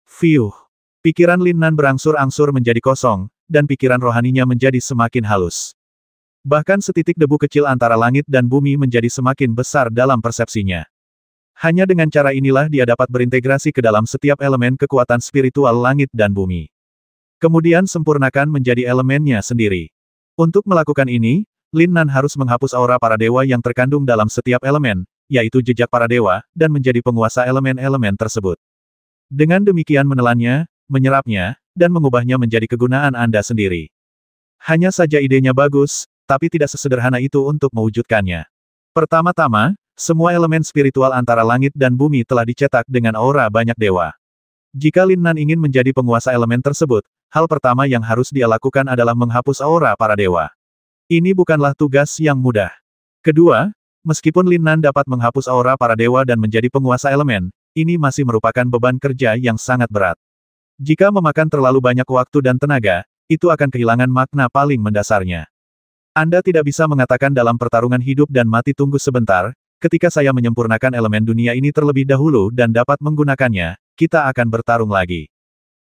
Fiuh. Pikiran Lin Nan berangsur-angsur menjadi kosong, dan pikiran rohaninya menjadi semakin halus. Bahkan setitik debu kecil antara langit dan bumi menjadi semakin besar dalam persepsinya. Hanya dengan cara inilah dia dapat berintegrasi ke dalam setiap elemen kekuatan spiritual langit dan bumi. Kemudian sempurnakan menjadi elemennya sendiri. Untuk melakukan ini, Lin Nan harus menghapus aura para dewa yang terkandung dalam setiap elemen, yaitu jejak para dewa, dan menjadi penguasa elemen-elemen tersebut. Dengan demikian menelannya, menyerapnya, dan mengubahnya menjadi kegunaan Anda sendiri. Hanya saja idenya bagus, tapi tidak sesederhana itu untuk mewujudkannya. Pertama-tama, semua elemen spiritual antara langit dan bumi telah dicetak dengan aura banyak dewa. Jika Lin Nan ingin menjadi penguasa elemen tersebut, hal pertama yang harus dia lakukan adalah menghapus aura para dewa. Ini bukanlah tugas yang mudah. Kedua, meskipun Lin Nan dapat menghapus aura para dewa dan menjadi penguasa elemen, ini masih merupakan beban kerja yang sangat berat. Jika memakan terlalu banyak waktu dan tenaga, itu akan kehilangan makna paling mendasarnya. Anda tidak bisa mengatakan dalam pertarungan hidup dan mati tunggu sebentar, ketika saya menyempurnakan elemen dunia ini terlebih dahulu dan dapat menggunakannya, kita akan bertarung lagi.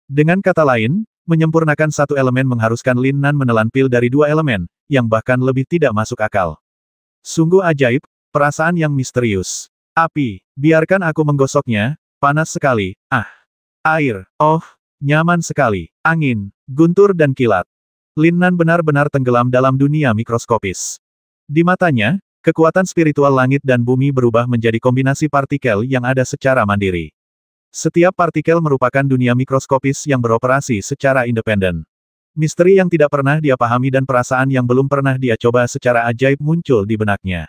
Dengan kata lain, menyempurnakan satu elemen mengharuskan Lin Nan menelan pil dari dua elemen, yang bahkan lebih tidak masuk akal. Sungguh ajaib, perasaan yang misterius. Api, biarkan aku menggosoknya, panas sekali, air, oh, nyaman sekali, angin, guntur dan kilat. Lin Nan benar-benar tenggelam dalam dunia mikroskopis. Di matanya, kekuatan spiritual langit dan bumi berubah menjadi kombinasi partikel yang ada secara mandiri. Setiap partikel merupakan dunia mikroskopis yang beroperasi secara independen. Misteri yang tidak pernah dia pahami dan perasaan yang belum pernah dia coba secara ajaib muncul di benaknya.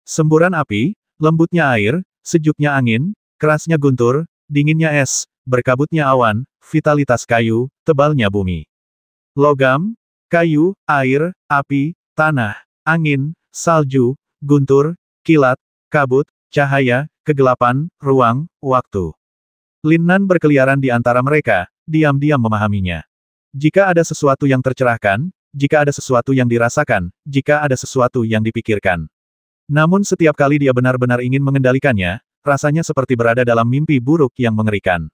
Semburan api, lembutnya air, sejuknya angin, kerasnya guntur, dinginnya es, berkabutnya awan, vitalitas kayu, tebalnya bumi. Logam, kayu, air, api, tanah, angin, salju, guntur, kilat, kabut, cahaya, kegelapan, ruang, waktu. Lin Nan berkeliaran di antara mereka, diam-diam memahaminya. Jika ada sesuatu yang tercerahkan, jika ada sesuatu yang dirasakan, jika ada sesuatu yang dipikirkan. Namun setiap kali dia benar-benar ingin mengendalikannya, rasanya seperti berada dalam mimpi buruk yang mengerikan.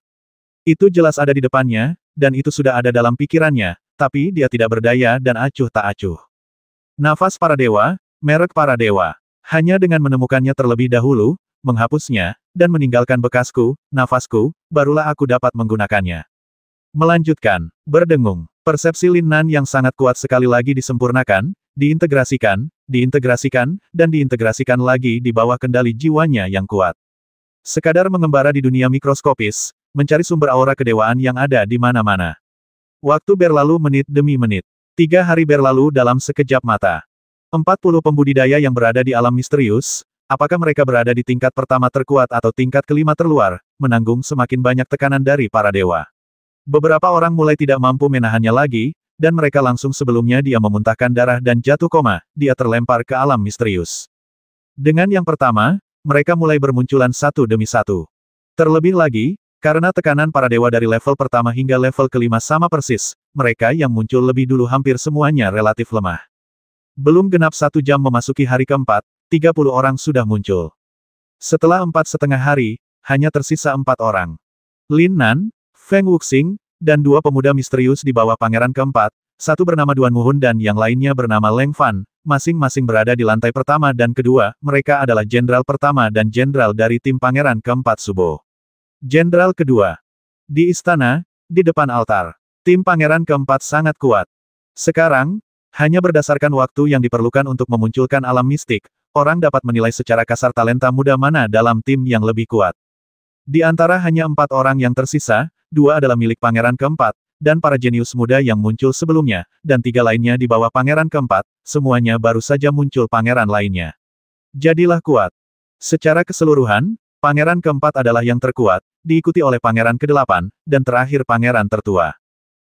Itu jelas ada di depannya, dan itu sudah ada dalam pikirannya, tapi dia tidak berdaya dan acuh tak acuh. Nafas para dewa, merek para dewa. Hanya dengan menemukannya terlebih dahulu, menghapusnya, dan meninggalkan bekasku, nafasku, barulah aku dapat menggunakannya. Melanjutkan, berdengung. Persepsi Lin Nan yang sangat kuat sekali lagi disempurnakan, diintegrasikan, dan diintegrasikan lagi di bawah kendali jiwanya yang kuat. Sekadar mengembara di dunia mikroskopis, mencari sumber aura kedewaan yang ada di mana-mana. Waktu berlalu menit demi menit. 3 hari berlalu dalam sekejap mata. 40 pembudidaya yang berada di alam misterius, apakah mereka berada di tingkat pertama terkuat atau tingkat kelima terluar, menanggung semakin banyak tekanan dari para dewa. Beberapa orang mulai tidak mampu menahannya lagi, dan mereka langsung sebelumnya dia memuntahkan darah dan jatuh koma, dia terlempar ke alam misterius. Dengan yang pertama, mereka mulai bermunculan satu demi satu. Terlebih lagi, karena tekanan para dewa dari level pertama hingga level kelima sama persis, mereka yang muncul lebih dulu hampir semuanya relatif lemah. Belum genap 1 jam memasuki hari keempat, 30 orang sudah muncul. Setelah 4,5 hari, hanya tersisa 4 orang. Lin Nan, Feng Wuxing, dan 2 pemuda misterius di bawah pangeran keempat, satu bernama Duan Muhun dan yang lainnya bernama Leng Fan, masing-masing berada di lantai pertama dan kedua, mereka adalah jenderal pertama dan jenderal dari tim pangeran keempat Subo. Jenderal kedua. Di istana, di depan altar. Tim pangeran keempat sangat kuat. Sekarang, hanya berdasarkan waktu yang diperlukan untuk memunculkan alam mistik, orang dapat menilai secara kasar talenta muda mana dalam tim yang lebih kuat. Di antara hanya 4 orang yang tersisa, 2 adalah milik pangeran keempat, dan para jenius muda yang muncul sebelumnya, dan 3 lainnya di bawah pangeran keempat, semuanya baru saja muncul pangeran lainnya. Jadilah kuat. Secara keseluruhan, pangeran keempat adalah yang terkuat, diikuti oleh pangeran ke-8, dan terakhir pangeran tertua.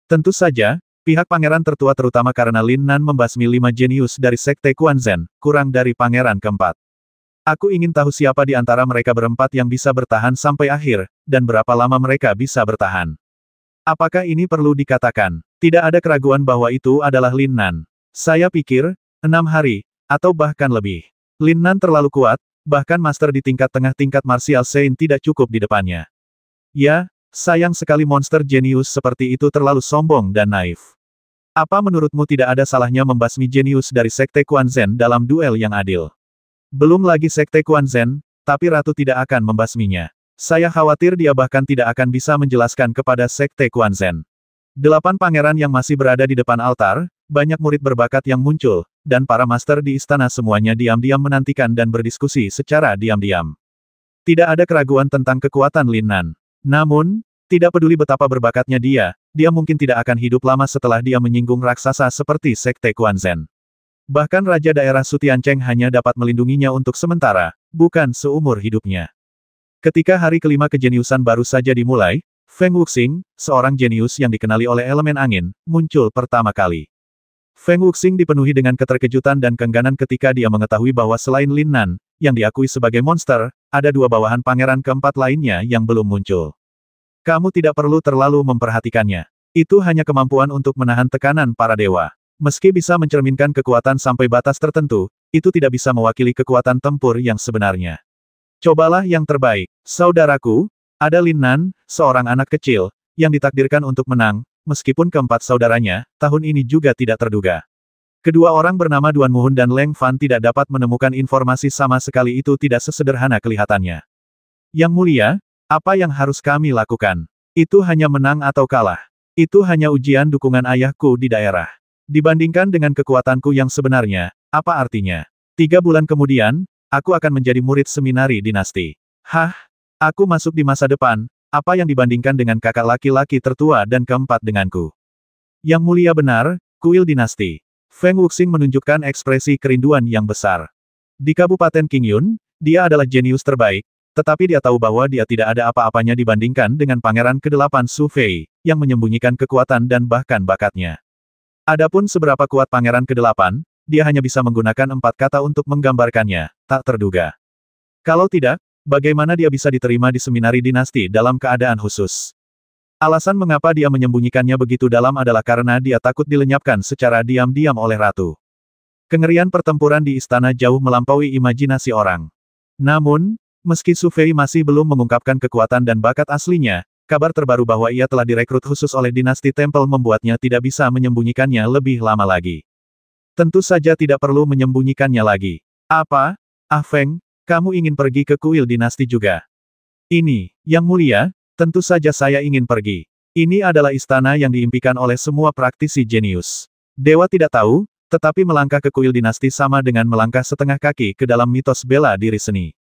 Tentu saja, pihak pangeran tertua terutama karena Lin Nan membasmi 5 jenius dari Sekte Quanzhen, kurang dari pangeran keempat. Aku ingin tahu siapa di antara mereka berempat yang bisa bertahan sampai akhir, dan berapa lama mereka bisa bertahan. Apakah ini perlu dikatakan? Tidak ada keraguan bahwa itu adalah Lin Nan. Saya pikir, 6 hari, atau bahkan lebih. Lin Nan terlalu kuat, bahkan master di tingkat tengah tingkat martial Saint tidak cukup di depannya. Ya, sayang sekali monster jenius seperti itu terlalu sombong dan naif. Apa menurutmu tidak ada salahnya membasmi jenius dari Sekte Quanzhen dalam duel yang adil? Belum lagi Sekte Quanzhen, tapi Ratu tidak akan membasminya. Saya khawatir dia bahkan tidak akan bisa menjelaskan kepada Sekte Quanzhen. 8 pangeran yang masih berada di depan altar, banyak murid berbakat yang muncul, dan para master di istana semuanya diam-diam menantikan dan berdiskusi secara diam-diam. Tidak ada keraguan tentang kekuatan Lin Nan. Namun, tidak peduli betapa berbakatnya dia mungkin tidak akan hidup lama setelah dia menyinggung raksasa seperti Sekte Quanzhen. Bahkan Raja Daerah Sutiancheng hanya dapat melindunginya untuk sementara, bukan seumur hidupnya. Ketika hari kelima kejeniusan baru saja dimulai, Feng Wuxing, seorang jenius yang dikenali oleh elemen angin, muncul pertama kali. Feng Wuxing dipenuhi dengan keterkejutan dan keengganan ketika dia mengetahui bahwa selain Lin Nan, yang diakui sebagai monster, ada 2 bawahan pangeran keempat lainnya yang belum muncul. Kamu tidak perlu terlalu memperhatikannya. Itu hanya kemampuan untuk menahan tekanan para dewa. Meski bisa mencerminkan kekuatan sampai batas tertentu, itu tidak bisa mewakili kekuatan tempur yang sebenarnya. Cobalah yang terbaik. Saudaraku, ada Lin Nan, seorang anak kecil, yang ditakdirkan untuk menang, meskipun keempat saudaranya, tahun ini juga tidak terduga. Kedua orang bernama Duan Muhun dan Leng Fan tidak dapat menemukan informasi sama sekali itu tidak sesederhana kelihatannya. Yang mulia, apa yang harus kami lakukan? Itu hanya menang atau kalah. Itu hanya ujian dukungan ayahku di daerah. Dibandingkan dengan kekuatanku yang sebenarnya, apa artinya? 3 bulan kemudian, aku akan menjadi murid seminari dinasti. Hah? Aku masuk di masa depan, apa yang dibandingkan dengan kakak laki-laki tertua dan keempat denganku? Yang mulia benar, kuil dinasti. Feng Wuxing menunjukkan ekspresi kerinduan yang besar. Di Kabupaten Qingyun, dia adalah jenius terbaik, tetapi dia tahu bahwa dia tidak ada apa-apanya dibandingkan dengan Pangeran ke-8 Su Fei, yang menyembunyikan kekuatan dan bahkan bakatnya. Adapun seberapa kuat Pangeran ke-8, dia hanya bisa menggunakan 4 kata untuk menggambarkannya, tak terduga. Kalau tidak, bagaimana dia bisa diterima di seminari dinasti dalam keadaan khusus? Alasan mengapa dia menyembunyikannya begitu dalam adalah karena dia takut dilenyapkan secara diam-diam oleh ratu. Kengerian pertempuran di istana jauh melampaui imajinasi orang. Namun, meski Su Fei masih belum mengungkapkan kekuatan dan bakat aslinya, kabar terbaru bahwa ia telah direkrut khusus oleh dinasti Temple membuatnya tidak bisa menyembunyikannya lebih lama lagi. Tentu saja tidak perlu menyembunyikannya lagi. Apa? Ah Feng, kamu ingin pergi ke kuil dinasti juga? Ini, yang mulia, tentu saja saya ingin pergi. Ini adalah istana yang diimpikan oleh semua praktisi jenius. Dewa tidak tahu, tetapi melangkah ke kuil dinasti sama dengan melangkah setengah kaki ke dalam mitos bela diri seni.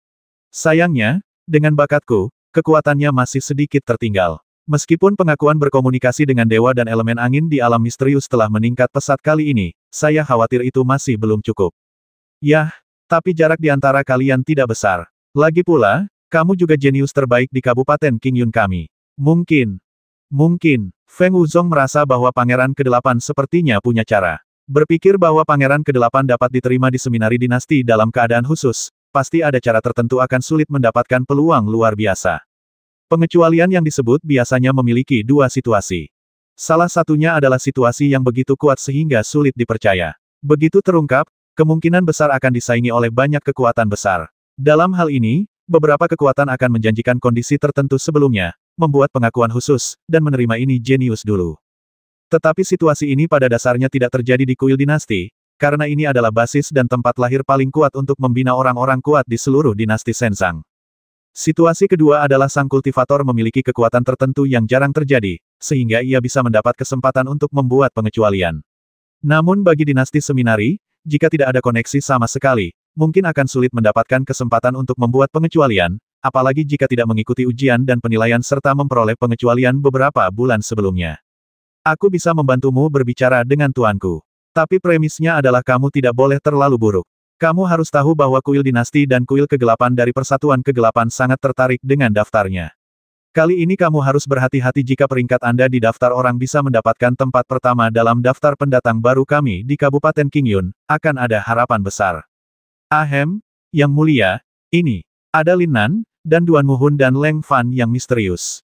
Sayangnya, dengan bakatku, kekuatannya masih sedikit tertinggal. Meskipun pengakuan berkomunikasi dengan dewa dan elemen angin di alam misterius telah meningkat pesat kali ini, saya khawatir itu masih belum cukup. Yah, tapi jarak di antara kalian tidak besar. Lagi pula, kamu juga jenius terbaik di Kabupaten Qingyun kami. Mungkin, Feng Wuzong merasa bahwa Pangeran ke-8 sepertinya punya cara. Berpikir bahwa Pangeran ke-8 dapat diterima di seminari dinasti dalam keadaan khusus, pasti ada cara tertentu akan sulit mendapatkan peluang luar biasa. Pengecualian yang disebut biasanya memiliki dua situasi. Salah satunya adalah situasi yang begitu kuat sehingga sulit dipercaya. Begitu terungkap, kemungkinan besar akan disaingi oleh banyak kekuatan besar. Dalam hal ini, beberapa kekuatan akan menjanjikan kondisi tertentu sebelumnya, membuat pengakuan khusus, dan menerima ini jenius dulu. Tetapi situasi ini pada dasarnya tidak terjadi di kuil dinasti, karena ini adalah basis dan tempat lahir paling kuat untuk membina orang-orang kuat di seluruh dinasti Senzang. Situasi kedua adalah sang kultivator memiliki kekuatan tertentu yang jarang terjadi, sehingga ia bisa mendapat kesempatan untuk membuat pengecualian. Namun bagi dinasti seminari, jika tidak ada koneksi sama sekali, mungkin akan sulit mendapatkan kesempatan untuk membuat pengecualian, apalagi jika tidak mengikuti ujian dan penilaian serta memperoleh pengecualian beberapa bulan sebelumnya. Aku bisa membantumu berbicara dengan tuanku. Tapi premisnya adalah kamu tidak boleh terlalu buruk. Kamu harus tahu bahwa kuil dinasti dan kuil kegelapan dari Persatuan Kegelapan sangat tertarik dengan daftarnya. Kali ini kamu harus berhati-hati jika peringkat Anda di daftar orang bisa mendapatkan tempat pertama dalam daftar pendatang baru kami di Kabupaten Qingyun, akan ada harapan besar. Ahem, Yang Mulia, ini, ada Lin Nan, dan Duan Muhun dan Leng Fan yang misterius.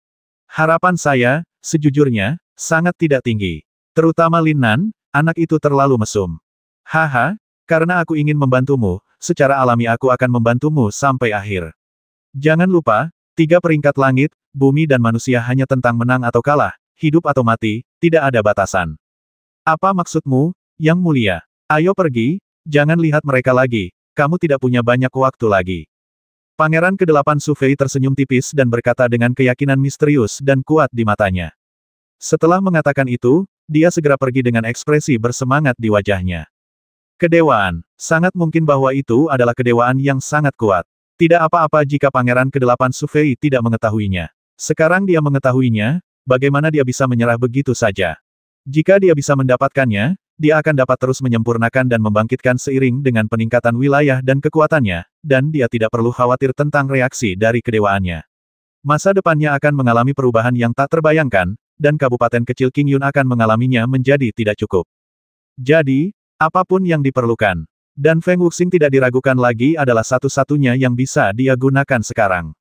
Harapan saya, sejujurnya, sangat tidak tinggi. Terutama Lin Nan, anak itu terlalu mesum. Haha, karena aku ingin membantumu, secara alami aku akan membantumu sampai akhir. Jangan lupa, 3 peringkat langit, bumi dan manusia hanya tentang menang atau kalah, hidup atau mati, tidak ada batasan. Apa maksudmu, Yang Mulia? Ayo pergi, jangan lihat mereka lagi, kamu tidak punya banyak waktu lagi. Pangeran ke-8 Su Fei tersenyum tipis dan berkata dengan keyakinan misterius dan kuat di matanya. Setelah mengatakan itu, dia segera pergi dengan ekspresi bersemangat di wajahnya. Kedewaan. Sangat mungkin bahwa itu adalah kedewaan yang sangat kuat. Tidak apa-apa jika Pangeran ke-8 Su Fei tidak mengetahuinya. Sekarang dia mengetahuinya, bagaimana dia bisa menyerah begitu saja. Jika dia bisa mendapatkannya, dia akan dapat terus menyempurnakan dan membangkitkan seiring dengan peningkatan wilayah dan kekuatannya, dan dia tidak perlu khawatir tentang reaksi dari kedewaannya. Masa depannya akan mengalami perubahan yang tak terbayangkan, dan kabupaten kecil Qingyun akan mengalaminya menjadi tidak cukup. Jadi, apapun yang diperlukan. Dan Feng Wuxing tidak diragukan lagi adalah satu-satunya yang bisa dia gunakan sekarang.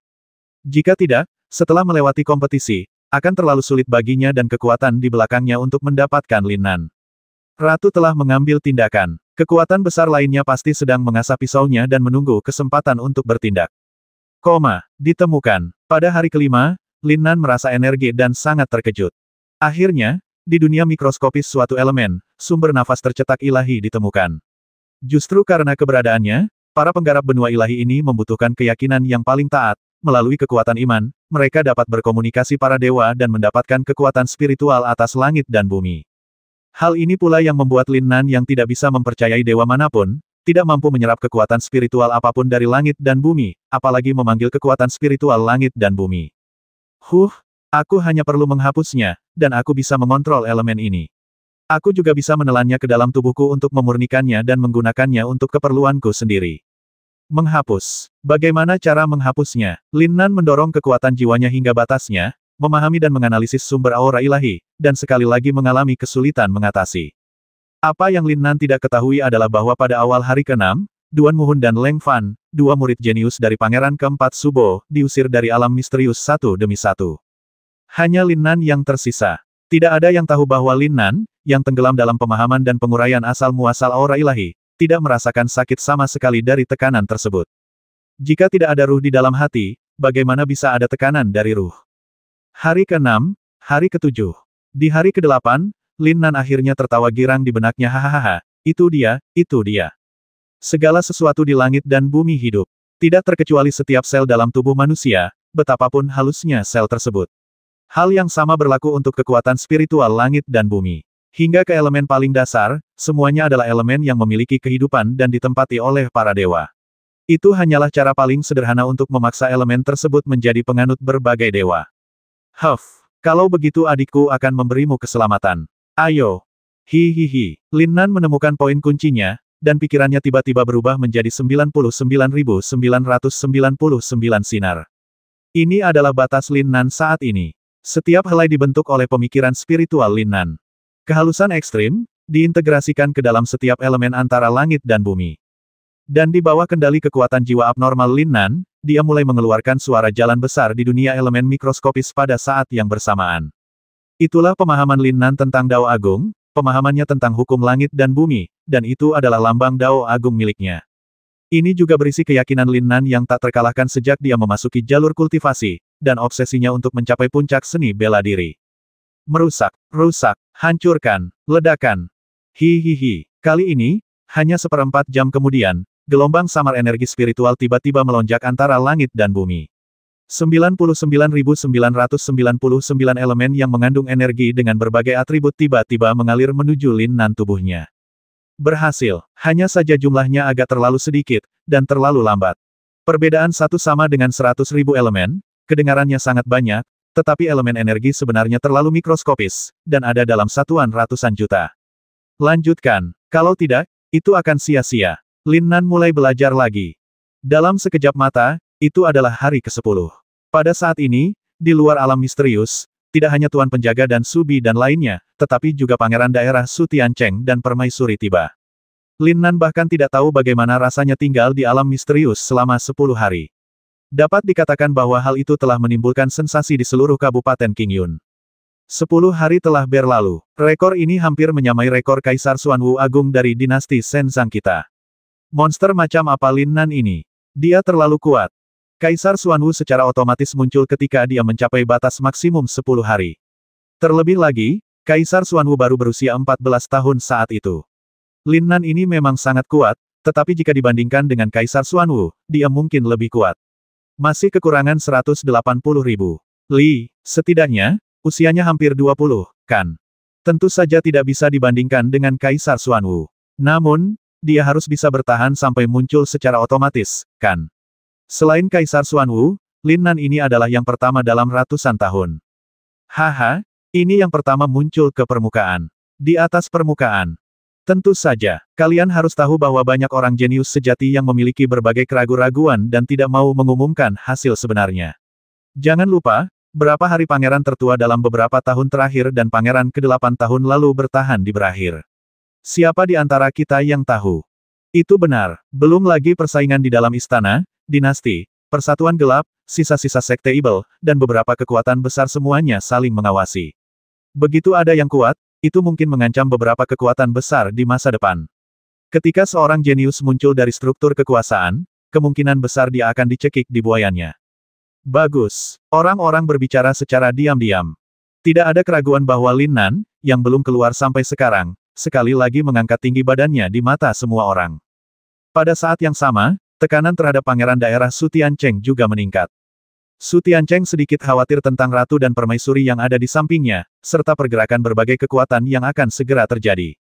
Jika tidak, setelah melewati kompetisi, akan terlalu sulit baginya dan kekuatan di belakangnya untuk mendapatkan Lin Nan. Ratu telah mengambil tindakan. Kekuatan besar lainnya pasti sedang mengasah pisaunya dan menunggu kesempatan untuk bertindak. Ditemukan. Pada hari kelima, Lin Nan merasa energi dan sangat terkejut. Akhirnya, di dunia mikroskopis suatu elemen, sumber nafas tercetak ilahi ditemukan. Justru karena keberadaannya, para penggarap benua ilahi ini membutuhkan keyakinan yang paling taat. Melalui kekuatan iman, mereka dapat berkomunikasi para dewa dan mendapatkan kekuatan spiritual atas langit dan bumi. Hal ini pula yang membuat Lin Nan yang tidak bisa mempercayai dewa manapun, tidak mampu menyerap kekuatan spiritual apapun dari langit dan bumi, apalagi memanggil kekuatan spiritual langit dan bumi. Aku hanya perlu menghapusnya, dan aku bisa mengontrol elemen ini. Aku juga bisa menelannya ke dalam tubuhku untuk memurnikannya dan menggunakannya untuk keperluanku sendiri. Menghapus. Bagaimana cara menghapusnya? Lin Nan mendorong kekuatan jiwanya hingga batasnya, memahami dan menganalisis sumber aura ilahi, dan sekali lagi mengalami kesulitan mengatasi. Apa yang Lin Nan tidak ketahui adalah bahwa pada awal hari ke-6, Duan Muhun dan Leng Fan, 2 murid jenius dari Pangeran ke-4 Subo, diusir dari alam misterius satu demi satu. Hanya Lin Nan yang tersisa. Tidak ada yang tahu bahwa Lin Nan, yang tenggelam dalam pemahaman dan penguraian asal-muasal aura ilahi, tidak merasakan sakit sama sekali dari tekanan tersebut. Jika tidak ada ruh di dalam hati, bagaimana bisa ada tekanan dari ruh? Hari ke-6, hari ke-7. Di hari ke-8, Lin Nan akhirnya tertawa girang di benaknya. Hahaha, itu dia, itu dia. Segala sesuatu di langit dan bumi hidup. Tidak terkecuali setiap sel dalam tubuh manusia, betapapun halusnya sel tersebut. Hal yang sama berlaku untuk kekuatan spiritual langit dan bumi. Hingga ke elemen paling dasar, semuanya adalah elemen yang memiliki kehidupan dan ditempati oleh para dewa. Itu hanyalah cara paling sederhana untuk memaksa elemen tersebut menjadi penganut berbagai dewa. Kalau begitu adikku akan memberimu keselamatan. Ayo. Hihihi. Lin Nan menemukan poin kuncinya, dan pikirannya tiba-tiba berubah menjadi 99.999 sinar. Ini adalah batas Lin Nan saat ini. Setiap helai dibentuk oleh pemikiran spiritual Lin Nan. Kehalusan ekstrim, diintegrasikan ke dalam setiap elemen antara langit dan bumi. Dan di bawah kendali kekuatan jiwa abnormal Lin Nan, dia mulai mengeluarkan suara jalan besar di dunia elemen mikroskopis pada saat yang bersamaan. Itulah pemahaman Lin Nan tentang Dao Agung, pemahamannya tentang hukum langit dan bumi, dan itu adalah lambang Dao Agung miliknya. Ini juga berisi keyakinan Lin Nan yang tak terkalahkan sejak dia memasuki jalur kultivasi, dan obsesinya untuk mencapai puncak seni bela diri. Merusak, rusak, hancurkan, ledakan. Hihihi. Kali ini, hanya seperempat jam kemudian, gelombang samar energi spiritual tiba-tiba melonjak antara langit dan bumi. 99.999 elemen yang mengandung energi dengan berbagai atribut tiba-tiba mengalir menuju Lin Nan tubuhnya. Berhasil, hanya saja jumlahnya agak terlalu sedikit, dan terlalu lambat. Perbedaan satu sama dengan 100.000 elemen, kedengarannya sangat banyak, tetapi elemen energi sebenarnya terlalu mikroskopis, dan ada dalam satuan ratusan juta. Lanjutkan, kalau tidak, itu akan sia-sia. Lin Nan mulai belajar lagi. Dalam sekejap mata, itu adalah hari ke-10. Pada saat ini, di luar alam misterius, tidak hanya Tuan Penjaga dan Subi dan lainnya, tetapi juga Pangeran Daerah Su Tiancheng dan Permaisuri tiba. Lin Nan bahkan tidak tahu bagaimana rasanya tinggal di alam misterius selama 10 hari. Dapat dikatakan bahwa hal itu telah menimbulkan sensasi di seluruh Kabupaten Qingyun. 10 hari telah berlalu. Rekor ini hampir menyamai rekor Kaisar Xuanwu Agung dari dinasti Shenzang kita. Monster macam apa Lin Nan ini? Dia terlalu kuat. Kaisar Xuanwu secara otomatis muncul ketika dia mencapai batas maksimum 10 hari. Terlebih lagi, Kaisar Xuanwu baru berusia 14 tahun saat itu. Lin Nan ini memang sangat kuat, tetapi jika dibandingkan dengan Kaisar Xuanwu, dia mungkin lebih kuat. Masih kekurangan 180.000. Li, setidaknya, usianya hampir 20, kan? Tentu saja tidak bisa dibandingkan dengan Kaisar Xuanwu. Namun, dia harus bisa bertahan sampai muncul secara otomatis, kan? Selain Kaisar Xuanwu, Lin Nan ini adalah yang pertama dalam ratusan tahun. Haha, ini yang pertama muncul ke permukaan. Di atas permukaan. Tentu saja, kalian harus tahu bahwa banyak orang jenius sejati yang memiliki berbagai keraguan-raguan dan tidak mau mengumumkan hasil sebenarnya. Jangan lupa, berapa hari pangeran tertua dalam beberapa tahun terakhir dan pangeran ke-8 tahun lalu bertahan di berakhir. Siapa di antara kita yang tahu? Itu benar, belum lagi persaingan di dalam istana, dinasti, persatuan gelap, sisa-sisa sekte Ibel, dan beberapa kekuatan besar semuanya saling mengawasi. Begitu ada yang kuat, itu mungkin mengancam beberapa kekuatan besar di masa depan. Ketika seorang jenius muncul dari struktur kekuasaan, kemungkinan besar dia akan dicekik di buayannya. Bagus. Orang-orang berbicara secara diam-diam. Tidak ada keraguan bahwa Lin Nan, yang belum keluar sampai sekarang, sekali lagi mengangkat tinggi badannya di mata semua orang. Pada saat yang sama, tekanan terhadap Pangeran Daerah Su Tiancheng juga meningkat. Su Tiancheng sedikit khawatir tentang ratu dan permaisuri yang ada di sampingnya, serta pergerakan berbagai kekuatan yang akan segera terjadi.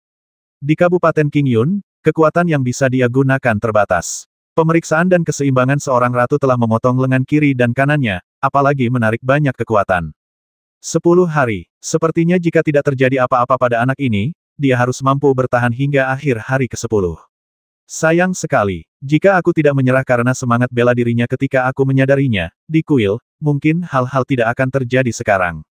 Di Kabupaten Qingyun, kekuatan yang bisa dia gunakan terbatas. Pemeriksaan dan keseimbangan seorang ratu telah memotong lengan kiri dan kanannya, apalagi menarik banyak kekuatan. 10 hari. Sepertinya jika tidak terjadi apa-apa pada anak ini, dia harus mampu bertahan hingga akhir hari ke-10. Sayang sekali, jika aku tidak menyerah karena semangat bela dirinya ketika aku menyadarinya, di kuil, mungkin hal-hal tidak akan terjadi sekarang.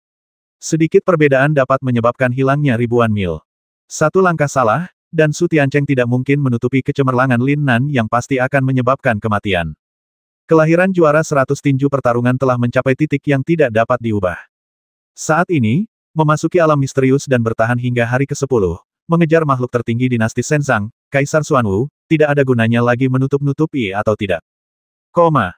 Sedikit perbedaan dapat menyebabkan hilangnya ribuan mil. Satu langkah salah, dan Su Tiancheng tidak mungkin menutupi kecemerlangan Lin Nan yang pasti akan menyebabkan kematian. Kelahiran juara 100 tinju pertarungan telah mencapai titik yang tidak dapat diubah. Saat ini, memasuki alam misterius dan bertahan hingga hari ke-10, mengejar makhluk tertinggi dinasti Shenzang, Kaisar Xuanwu, tidak ada gunanya lagi menutup-nutupi atau tidak.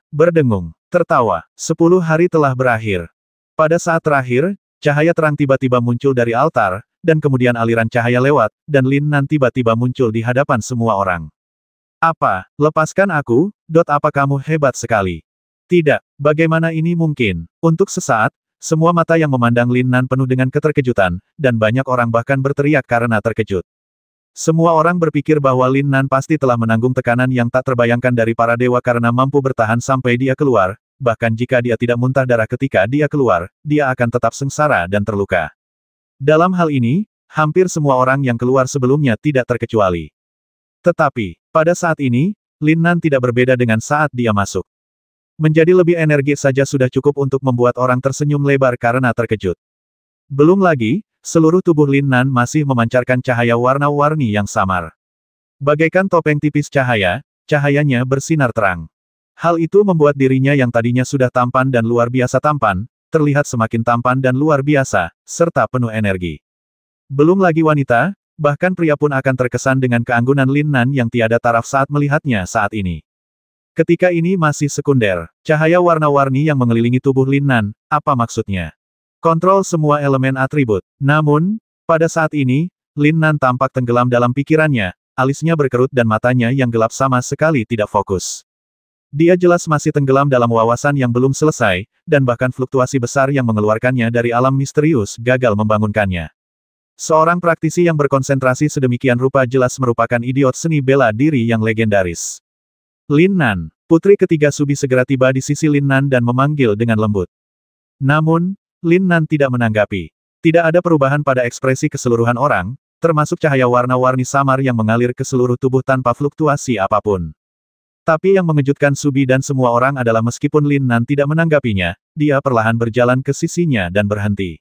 Berdengung, tertawa, 10 hari telah berakhir. Pada saat terakhir, cahaya terang tiba-tiba muncul dari altar, dan kemudian aliran cahaya lewat, dan Lin Nan tiba-tiba muncul di hadapan semua orang. Apa, lepaskan aku, apa kamu hebat sekali. Tidak, bagaimana ini mungkin? Untuk sesaat, semua mata yang memandang Lin Nan penuh dengan keterkejutan, dan banyak orang bahkan berteriak karena terkejut. Semua orang berpikir bahwa Lin Nan pasti telah menanggung tekanan yang tak terbayangkan dari para dewa karena mampu bertahan sampai dia keluar, bahkan jika dia tidak muntah darah ketika dia keluar, dia akan tetap sengsara dan terluka. Dalam hal ini, hampir semua orang yang keluar sebelumnya tidak terkecuali. Tetapi, pada saat ini, Lin Nan tidak berbeda dengan saat dia masuk. Menjadi lebih energi saja sudah cukup untuk membuat orang tersenyum lebar karena terkejut. Belum lagi, seluruh tubuh Lin Nan masih memancarkan cahaya warna-warni yang samar. Bagaikan topeng tipis cahaya, cahayanya bersinar terang. Hal itu membuat dirinya yang tadinya sudah tampan dan luar biasa tampan, terlihat semakin tampan dan luar biasa, serta penuh energi. Belum lagi wanita, bahkan pria pun akan terkesan dengan keanggunan Lin Nan yang tiada taraf saat melihatnya saat ini. Ketika ini masih sekunder, cahaya warna-warni yang mengelilingi tubuh Lin Nan, apa maksudnya? Kontrol semua elemen atribut. Namun, pada saat ini, Lin Nan tampak tenggelam dalam pikirannya, alisnya berkerut dan matanya yang gelap sama sekali tidak fokus. Dia jelas masih tenggelam dalam wawasan yang belum selesai, dan bahkan fluktuasi besar yang mengeluarkannya dari alam misterius gagal membangunkannya. Seorang praktisi yang berkonsentrasi sedemikian rupa jelas merupakan idiot seni bela diri yang legendaris. Lin Nan, putri ketiga Subi segera tiba di sisi Lin Nan dan memanggil dengan lembut. Namun, Lin Nan tidak menanggapi. Tidak ada perubahan pada ekspresi keseluruhan orang, termasuk cahaya warna-warni samar yang mengalir ke seluruh tubuh tanpa fluktuasi apapun. Tapi yang mengejutkan Subi dan semua orang adalah meskipun Lin Nan tidak menanggapinya, dia perlahan berjalan ke sisinya dan berhenti.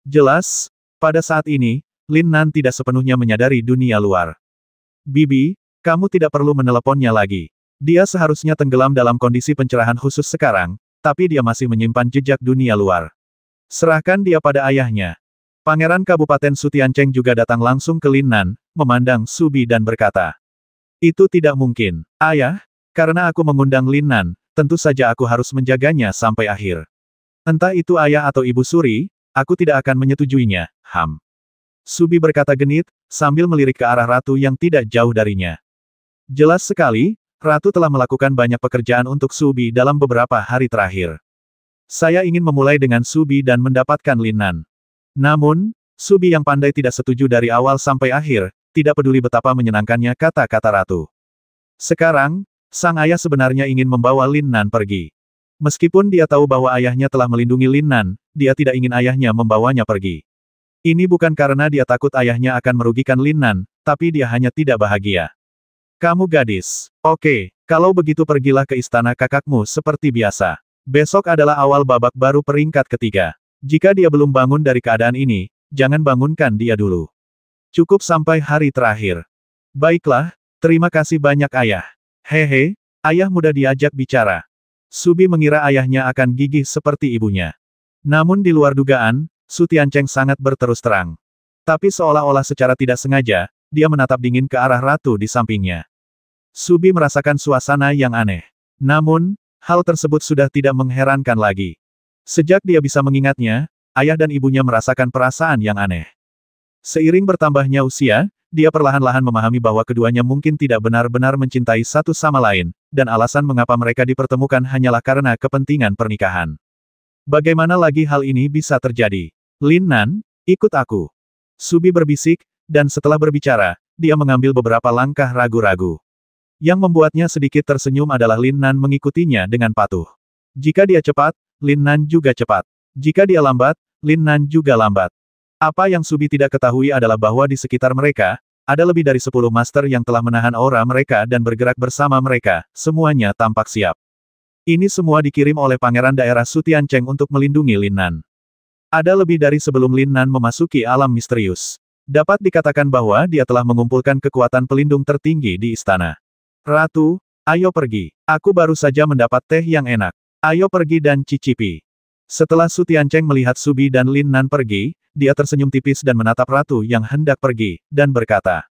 Jelas, pada saat ini, Lin Nan tidak sepenuhnya menyadari dunia luar. Bibi, kamu tidak perlu meneleponnya lagi. Dia seharusnya tenggelam dalam kondisi pencerahan khusus sekarang, tapi dia masih menyimpan jejak dunia luar. Serahkan dia pada ayahnya. Pangeran Kabupaten Sutianceng juga datang langsung ke Lin Nan, memandang Subi dan berkata, "Itu tidak mungkin, ayah. Karena aku mengundang Lin Nan, tentu saja aku harus menjaganya sampai akhir. Entah itu ayah atau ibu suri, aku tidak akan menyetujuinya, Subi berkata genit, sambil melirik ke arah ratu yang tidak jauh darinya. Jelas sekali, ratu telah melakukan banyak pekerjaan untuk Subi dalam beberapa hari terakhir. Saya ingin memulai dengan Subi dan mendapatkan Lin Nan. Namun, Subi yang pandai tidak setuju dari awal sampai akhir, tidak peduli betapa menyenangkannya kata-kata ratu. Sekarang, sang ayah sebenarnya ingin membawa Lin Nan pergi. Meskipun dia tahu bahwa ayahnya telah melindungi Lin Nan, dia tidak ingin ayahnya membawanya pergi. Ini bukan karena dia takut ayahnya akan merugikan Lin Nan, tapi dia hanya tidak bahagia. Kamu gadis. Oke, kalau begitu pergilah ke istana kakakmu seperti biasa. Besok adalah awal babak baru peringkat ketiga. Jika dia belum bangun dari keadaan ini, jangan bangunkan dia dulu. Cukup sampai hari terakhir. Baiklah, terima kasih banyak ayah. Hehe, ayah mudah diajak bicara. Subi mengira ayahnya akan gigih seperti ibunya. Namun di luar dugaan, Sutianceng sangat berterus terang. Tapi seolah-olah secara tidak sengaja, dia menatap dingin ke arah ratu di sampingnya. Subi merasakan suasana yang aneh. Namun, hal tersebut sudah tidak mengherankan lagi. Sejak dia bisa mengingatnya, ayah dan ibunya merasakan perasaan yang aneh. Seiring bertambahnya usia, dia perlahan-lahan memahami bahwa keduanya mungkin tidak benar-benar mencintai satu sama lain, dan alasan mengapa mereka dipertemukan hanyalah karena kepentingan pernikahan. Bagaimana lagi hal ini bisa terjadi? Lin Nan, ikut aku. Subi berbisik, dan setelah berbicara, dia mengambil beberapa langkah ragu-ragu. Yang membuatnya sedikit tersenyum adalah Lin Nan mengikutinya dengan patuh. Jika dia cepat, Lin Nan juga cepat. Jika dia lambat, Lin Nan juga lambat. Apa yang Subi tidak ketahui adalah bahwa di sekitar mereka, ada lebih dari 10 master yang telah menahan aura mereka dan bergerak bersama mereka, semuanya tampak siap. Ini semua dikirim oleh Pangeran Daerah Sutianceng untuk melindungi Lin Nan. Ada lebih dari sebelum Lin Nan memasuki alam misterius. Dapat dikatakan bahwa dia telah mengumpulkan kekuatan pelindung tertinggi di istana. Ratu, ayo pergi. Aku baru saja mendapat teh yang enak. Ayo pergi dan cicipi. Setelah Sutianceng melihat Subi dan Lin Nan pergi, dia tersenyum tipis dan menatap ratu yang hendak pergi, dan berkata,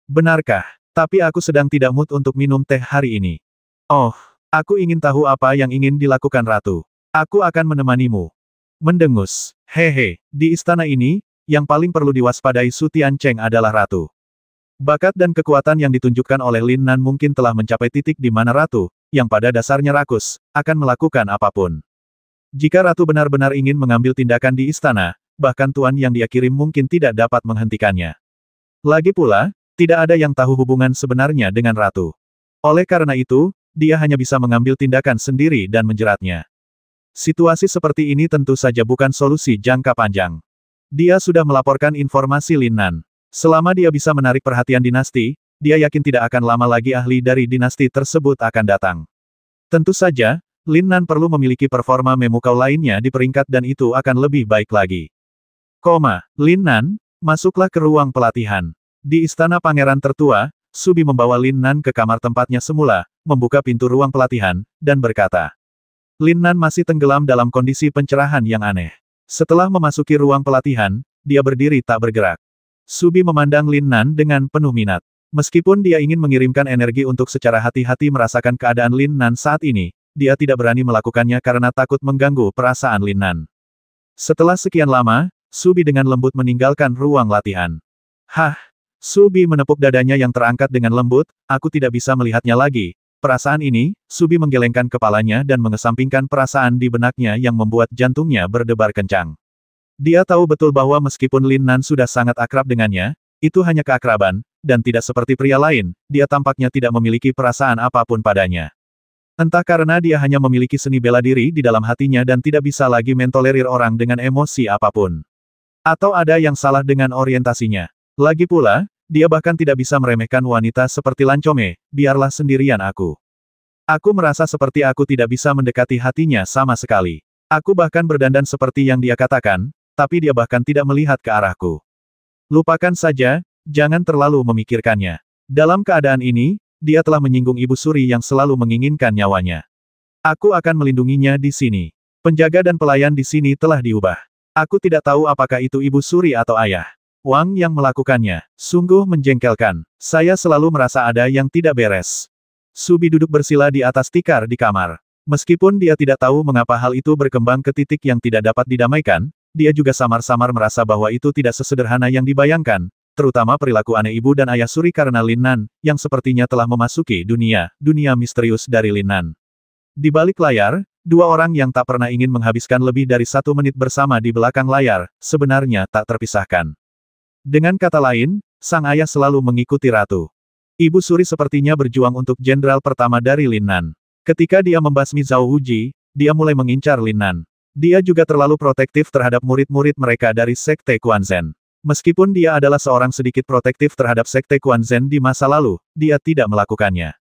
"Benarkah? Tapi aku sedang tidak mood untuk minum teh hari ini. Oh, aku ingin tahu apa yang ingin dilakukan ratu. Aku akan menemanimu." Mendengus. Hehe, di istana ini, yang paling perlu diwaspadai Sutianceng adalah ratu. Bakat dan kekuatan yang ditunjukkan oleh Lin Nan mungkin telah mencapai titik di mana ratu, yang pada dasarnya rakus, akan melakukan apapun. Jika ratu benar-benar ingin mengambil tindakan di istana, bahkan tuan yang dia kirim mungkin tidak dapat menghentikannya. Lagi pula, tidak ada yang tahu hubungan sebenarnya dengan ratu. Oleh karena itu, dia hanya bisa mengambil tindakan sendiri dan menjeratnya. Situasi seperti ini tentu saja bukan solusi jangka panjang. Dia sudah melaporkan informasi Lin Nan. Selama dia bisa menarik perhatian dinasti, dia yakin tidak akan lama lagi ahli dari dinasti tersebut akan datang. Tentu saja, Lin Nan perlu memiliki performa memukau lainnya di peringkat dan itu akan lebih baik lagi. Lin Nan, masuklah ke ruang pelatihan. Di istana pangeran tertua, Subi membawa Lin Nan ke kamar tempatnya semula, membuka pintu ruang pelatihan, dan berkata. Lin Nan masih tenggelam dalam kondisi pencerahan yang aneh. Setelah memasuki ruang pelatihan, dia berdiri tak bergerak. Subi memandang Lin Nan dengan penuh minat. Meskipun dia ingin mengirimkan energi untuk secara hati-hati merasakan keadaan Lin Nan saat ini, dia tidak berani melakukannya karena takut mengganggu perasaan Lin Nan. Setelah sekian lama, Subi dengan lembut meninggalkan ruang latihan. Hah? Subi menepuk dadanya yang terangkat dengan lembut, aku tidak bisa melihatnya lagi. Perasaan ini, Subi menggelengkan kepalanya dan mengesampingkan perasaan di benaknya yang membuat jantungnya berdebar kencang. Dia tahu betul bahwa meskipun Lin Nan sudah sangat akrab dengannya, itu hanya keakraban, dan tidak seperti pria lain, dia tampaknya tidak memiliki perasaan apapun padanya. Entah karena dia hanya memiliki seni bela diri di dalam hatinya dan tidak bisa lagi mentolerir orang dengan emosi apapun. Atau ada yang salah dengan orientasinya. Lagi pula, dia bahkan tidak bisa meremehkan wanita seperti Lancome, biarlah sendirian aku. Aku merasa seperti aku tidak bisa mendekati hatinya sama sekali. Aku bahkan berdandan seperti yang dia katakan, tapi dia bahkan tidak melihat ke arahku. Lupakan saja, jangan terlalu memikirkannya. Dalam keadaan ini, dia telah menyinggung Ibu Suri yang selalu menginginkan nyawanya. Aku akan melindunginya di sini. Penjaga dan pelayan di sini telah diubah. Aku tidak tahu apakah itu Ibu Suri atau ayah. Wang yang melakukannya. Sungguh menjengkelkan. Saya selalu merasa ada yang tidak beres. Subi duduk bersila di atas tikar di kamar. Meskipun dia tidak tahu mengapa hal itu berkembang ke titik yang tidak dapat didamaikan, dia juga samar-samar merasa bahwa itu tidak sesederhana yang dibayangkan, terutama perilaku aneh ibu dan ayah Suri karena Lin Nan, yang sepertinya telah memasuki dunia misterius dari Lin Nan. Di balik layar, dua orang yang tak pernah ingin menghabiskan lebih dari 1 menit bersama di belakang layar, sebenarnya tak terpisahkan. Dengan kata lain, sang ayah selalu mengikuti ratu. Ibu Suri sepertinya berjuang untuk jenderal pertama dari Lin Nan. Ketika dia membasmi Zhao Wuji, dia mulai mengincar Lin Nan. Dia juga terlalu protektif terhadap murid-murid mereka dari Sekte Quanzhen. Meskipun dia adalah seorang sedikit protektif terhadap Sekte Quanzhen di masa lalu, dia tidak melakukannya.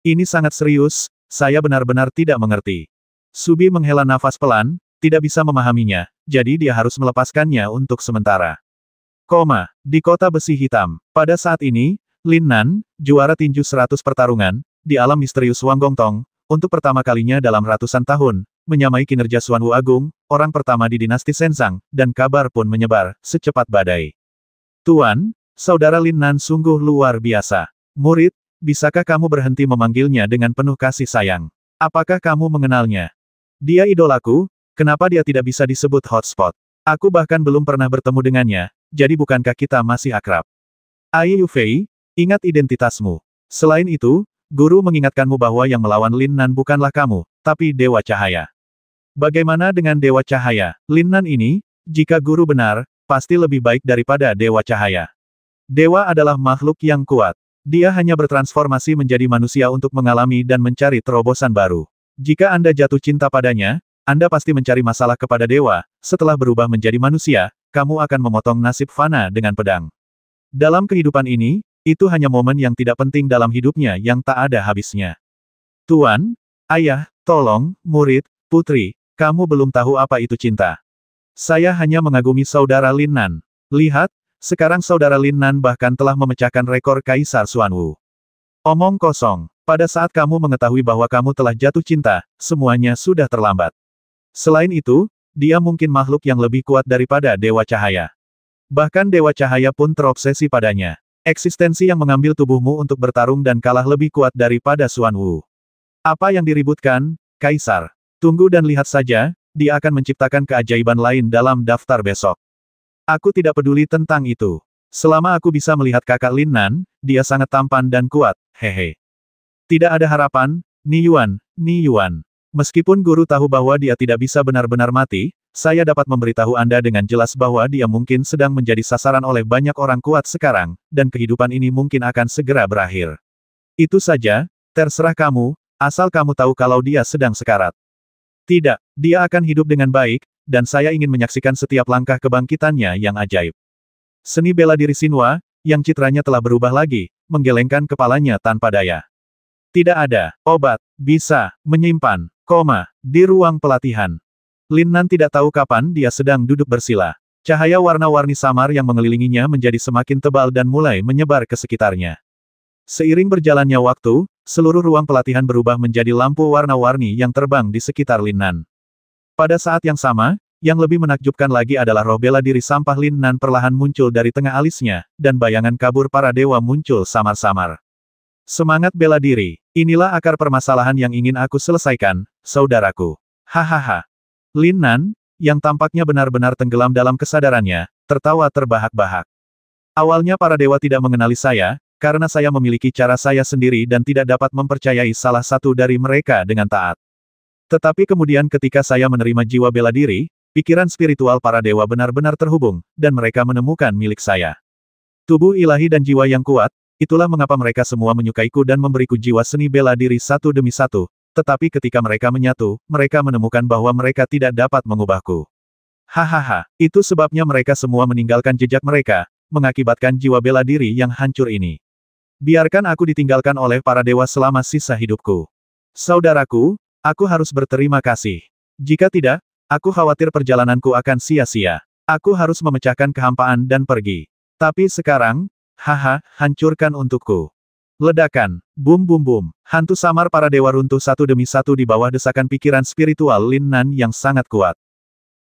Ini sangat serius, saya benar-benar tidak mengerti. Subi menghela nafas pelan, tidak bisa memahaminya, jadi dia harus melepaskannya untuk sementara. Di kota besi hitam. Pada saat ini, Lin Nan, juara tinju 100 pertarungan, di alam misterius Wang Gongtong, untuk pertama kalinya dalam ratusan tahun, menyamai kinerja Xuan Wu Agung, orang pertama di dinasti Shenzang, dan kabar pun menyebar, secepat badai. Tuan, saudara Lin Nan sungguh luar biasa. Murid, bisakah kamu berhenti memanggilnya dengan penuh kasih sayang? Apakah kamu mengenalnya? Dia idolaku, kenapa dia tidak bisa disebut hotspot? Aku bahkan belum pernah bertemu dengannya, jadi bukankah kita masih akrab? Ai Yufei, ingat identitasmu. Selain itu, guru mengingatkanmu bahwa yang melawan Lin Nan bukanlah kamu, tapi Dewa Cahaya. Bagaimana dengan Dewa Cahaya? Lin Nan ini, jika guru benar, pasti lebih baik daripada Dewa Cahaya. Dewa adalah makhluk yang kuat. Dia hanya bertransformasi menjadi manusia untuk mengalami dan mencari terobosan baru. Jika Anda jatuh cinta padanya, Anda pasti mencari masalah kepada Dewa. Setelah berubah menjadi manusia, kamu akan memotong nasib fana dengan pedang. Dalam kehidupan ini, itu hanya momen yang tidak penting dalam hidupnya yang tak ada habisnya. Tuan, ayah, tolong, murid, putri, kamu belum tahu apa itu cinta. Saya hanya mengagumi saudara Lin Nan. Lihat, sekarang saudara Lin Nan bahkan telah memecahkan rekor Kaisar Xuan Wu. Omong kosong, pada saat kamu mengetahui bahwa kamu telah jatuh cinta, semuanya sudah terlambat. Selain itu, dia mungkin makhluk yang lebih kuat daripada Dewa Cahaya. Bahkan Dewa Cahaya pun terobsesi padanya. Eksistensi yang mengambil tubuhmu untuk bertarung dan kalah lebih kuat daripada Xuan Wu. Apa yang diributkan, Kaisar? Tunggu dan lihat saja, dia akan menciptakan keajaiban lain dalam daftar besok. Aku tidak peduli tentang itu. Selama aku bisa melihat kakak Lin Nan, dia sangat tampan dan kuat, hehe. Tidak ada harapan, Ni Yuan. Meskipun guru tahu bahwa dia tidak bisa benar-benar mati, saya dapat memberitahu Anda dengan jelas bahwa dia mungkin sedang menjadi sasaran oleh banyak orang kuat sekarang, dan kehidupan ini mungkin akan segera berakhir. Itu saja, terserah kamu, asal kamu tahu kalau dia sedang sekarat. Tidak, dia akan hidup dengan baik, dan saya ingin menyaksikan setiap langkah kebangkitannya yang ajaib. Seni bela diri Xinhua, yang citranya telah berubah lagi, menggelengkan kepalanya tanpa daya. Tidak ada obat bisa menyimpan Di ruang pelatihan. Lin Nan tidak tahu kapan dia sedang duduk bersila. Cahaya warna-warni samar yang mengelilinginya menjadi semakin tebal dan mulai menyebar ke sekitarnya. Seiring berjalannya waktu, seluruh ruang pelatihan berubah menjadi lampu warna-warni yang terbang di sekitar Lin Nan. Pada saat yang sama, yang lebih menakjubkan lagi adalah roh bela diri sampah Lin Nan perlahan muncul dari tengah alisnya, dan bayangan kabur para dewa muncul samar-samar. Semangat bela diri, inilah akar permasalahan yang ingin aku selesaikan, saudaraku. Hahaha. Lin Nan, yang tampaknya benar-benar tenggelam dalam kesadarannya, tertawa terbahak-bahak. Awalnya para dewa tidak mengenali saya, karena saya memiliki cara saya sendiri dan tidak dapat mempercayai salah satu dari mereka dengan taat. Tetapi kemudian ketika saya menerima jiwa bela diri, pikiran spiritual para dewa benar-benar terhubung, dan mereka menemukan milik saya. Tubuh ilahi dan jiwa yang kuat, itulah mengapa mereka semua menyukaiku dan memberiku jiwa seni bela diri satu demi satu, tetapi ketika mereka menyatu, mereka menemukan bahwa mereka tidak dapat mengubahku. Hahaha, itu sebabnya mereka semua meninggalkan jejak mereka, mengakibatkan jiwa bela diri yang hancur ini. Biarkan aku ditinggalkan oleh para dewa selama sisa hidupku. Saudaraku, aku harus berterima kasih. Jika tidak, aku khawatir perjalananku akan sia-sia. Aku harus memecahkan kehampaan dan pergi. Tapi sekarang, hancurkan untukku. Ledakan, bum bum bum. Hantu samar para dewa runtuh satu demi satu di bawah desakan pikiran spiritual Lin Nan yang sangat kuat.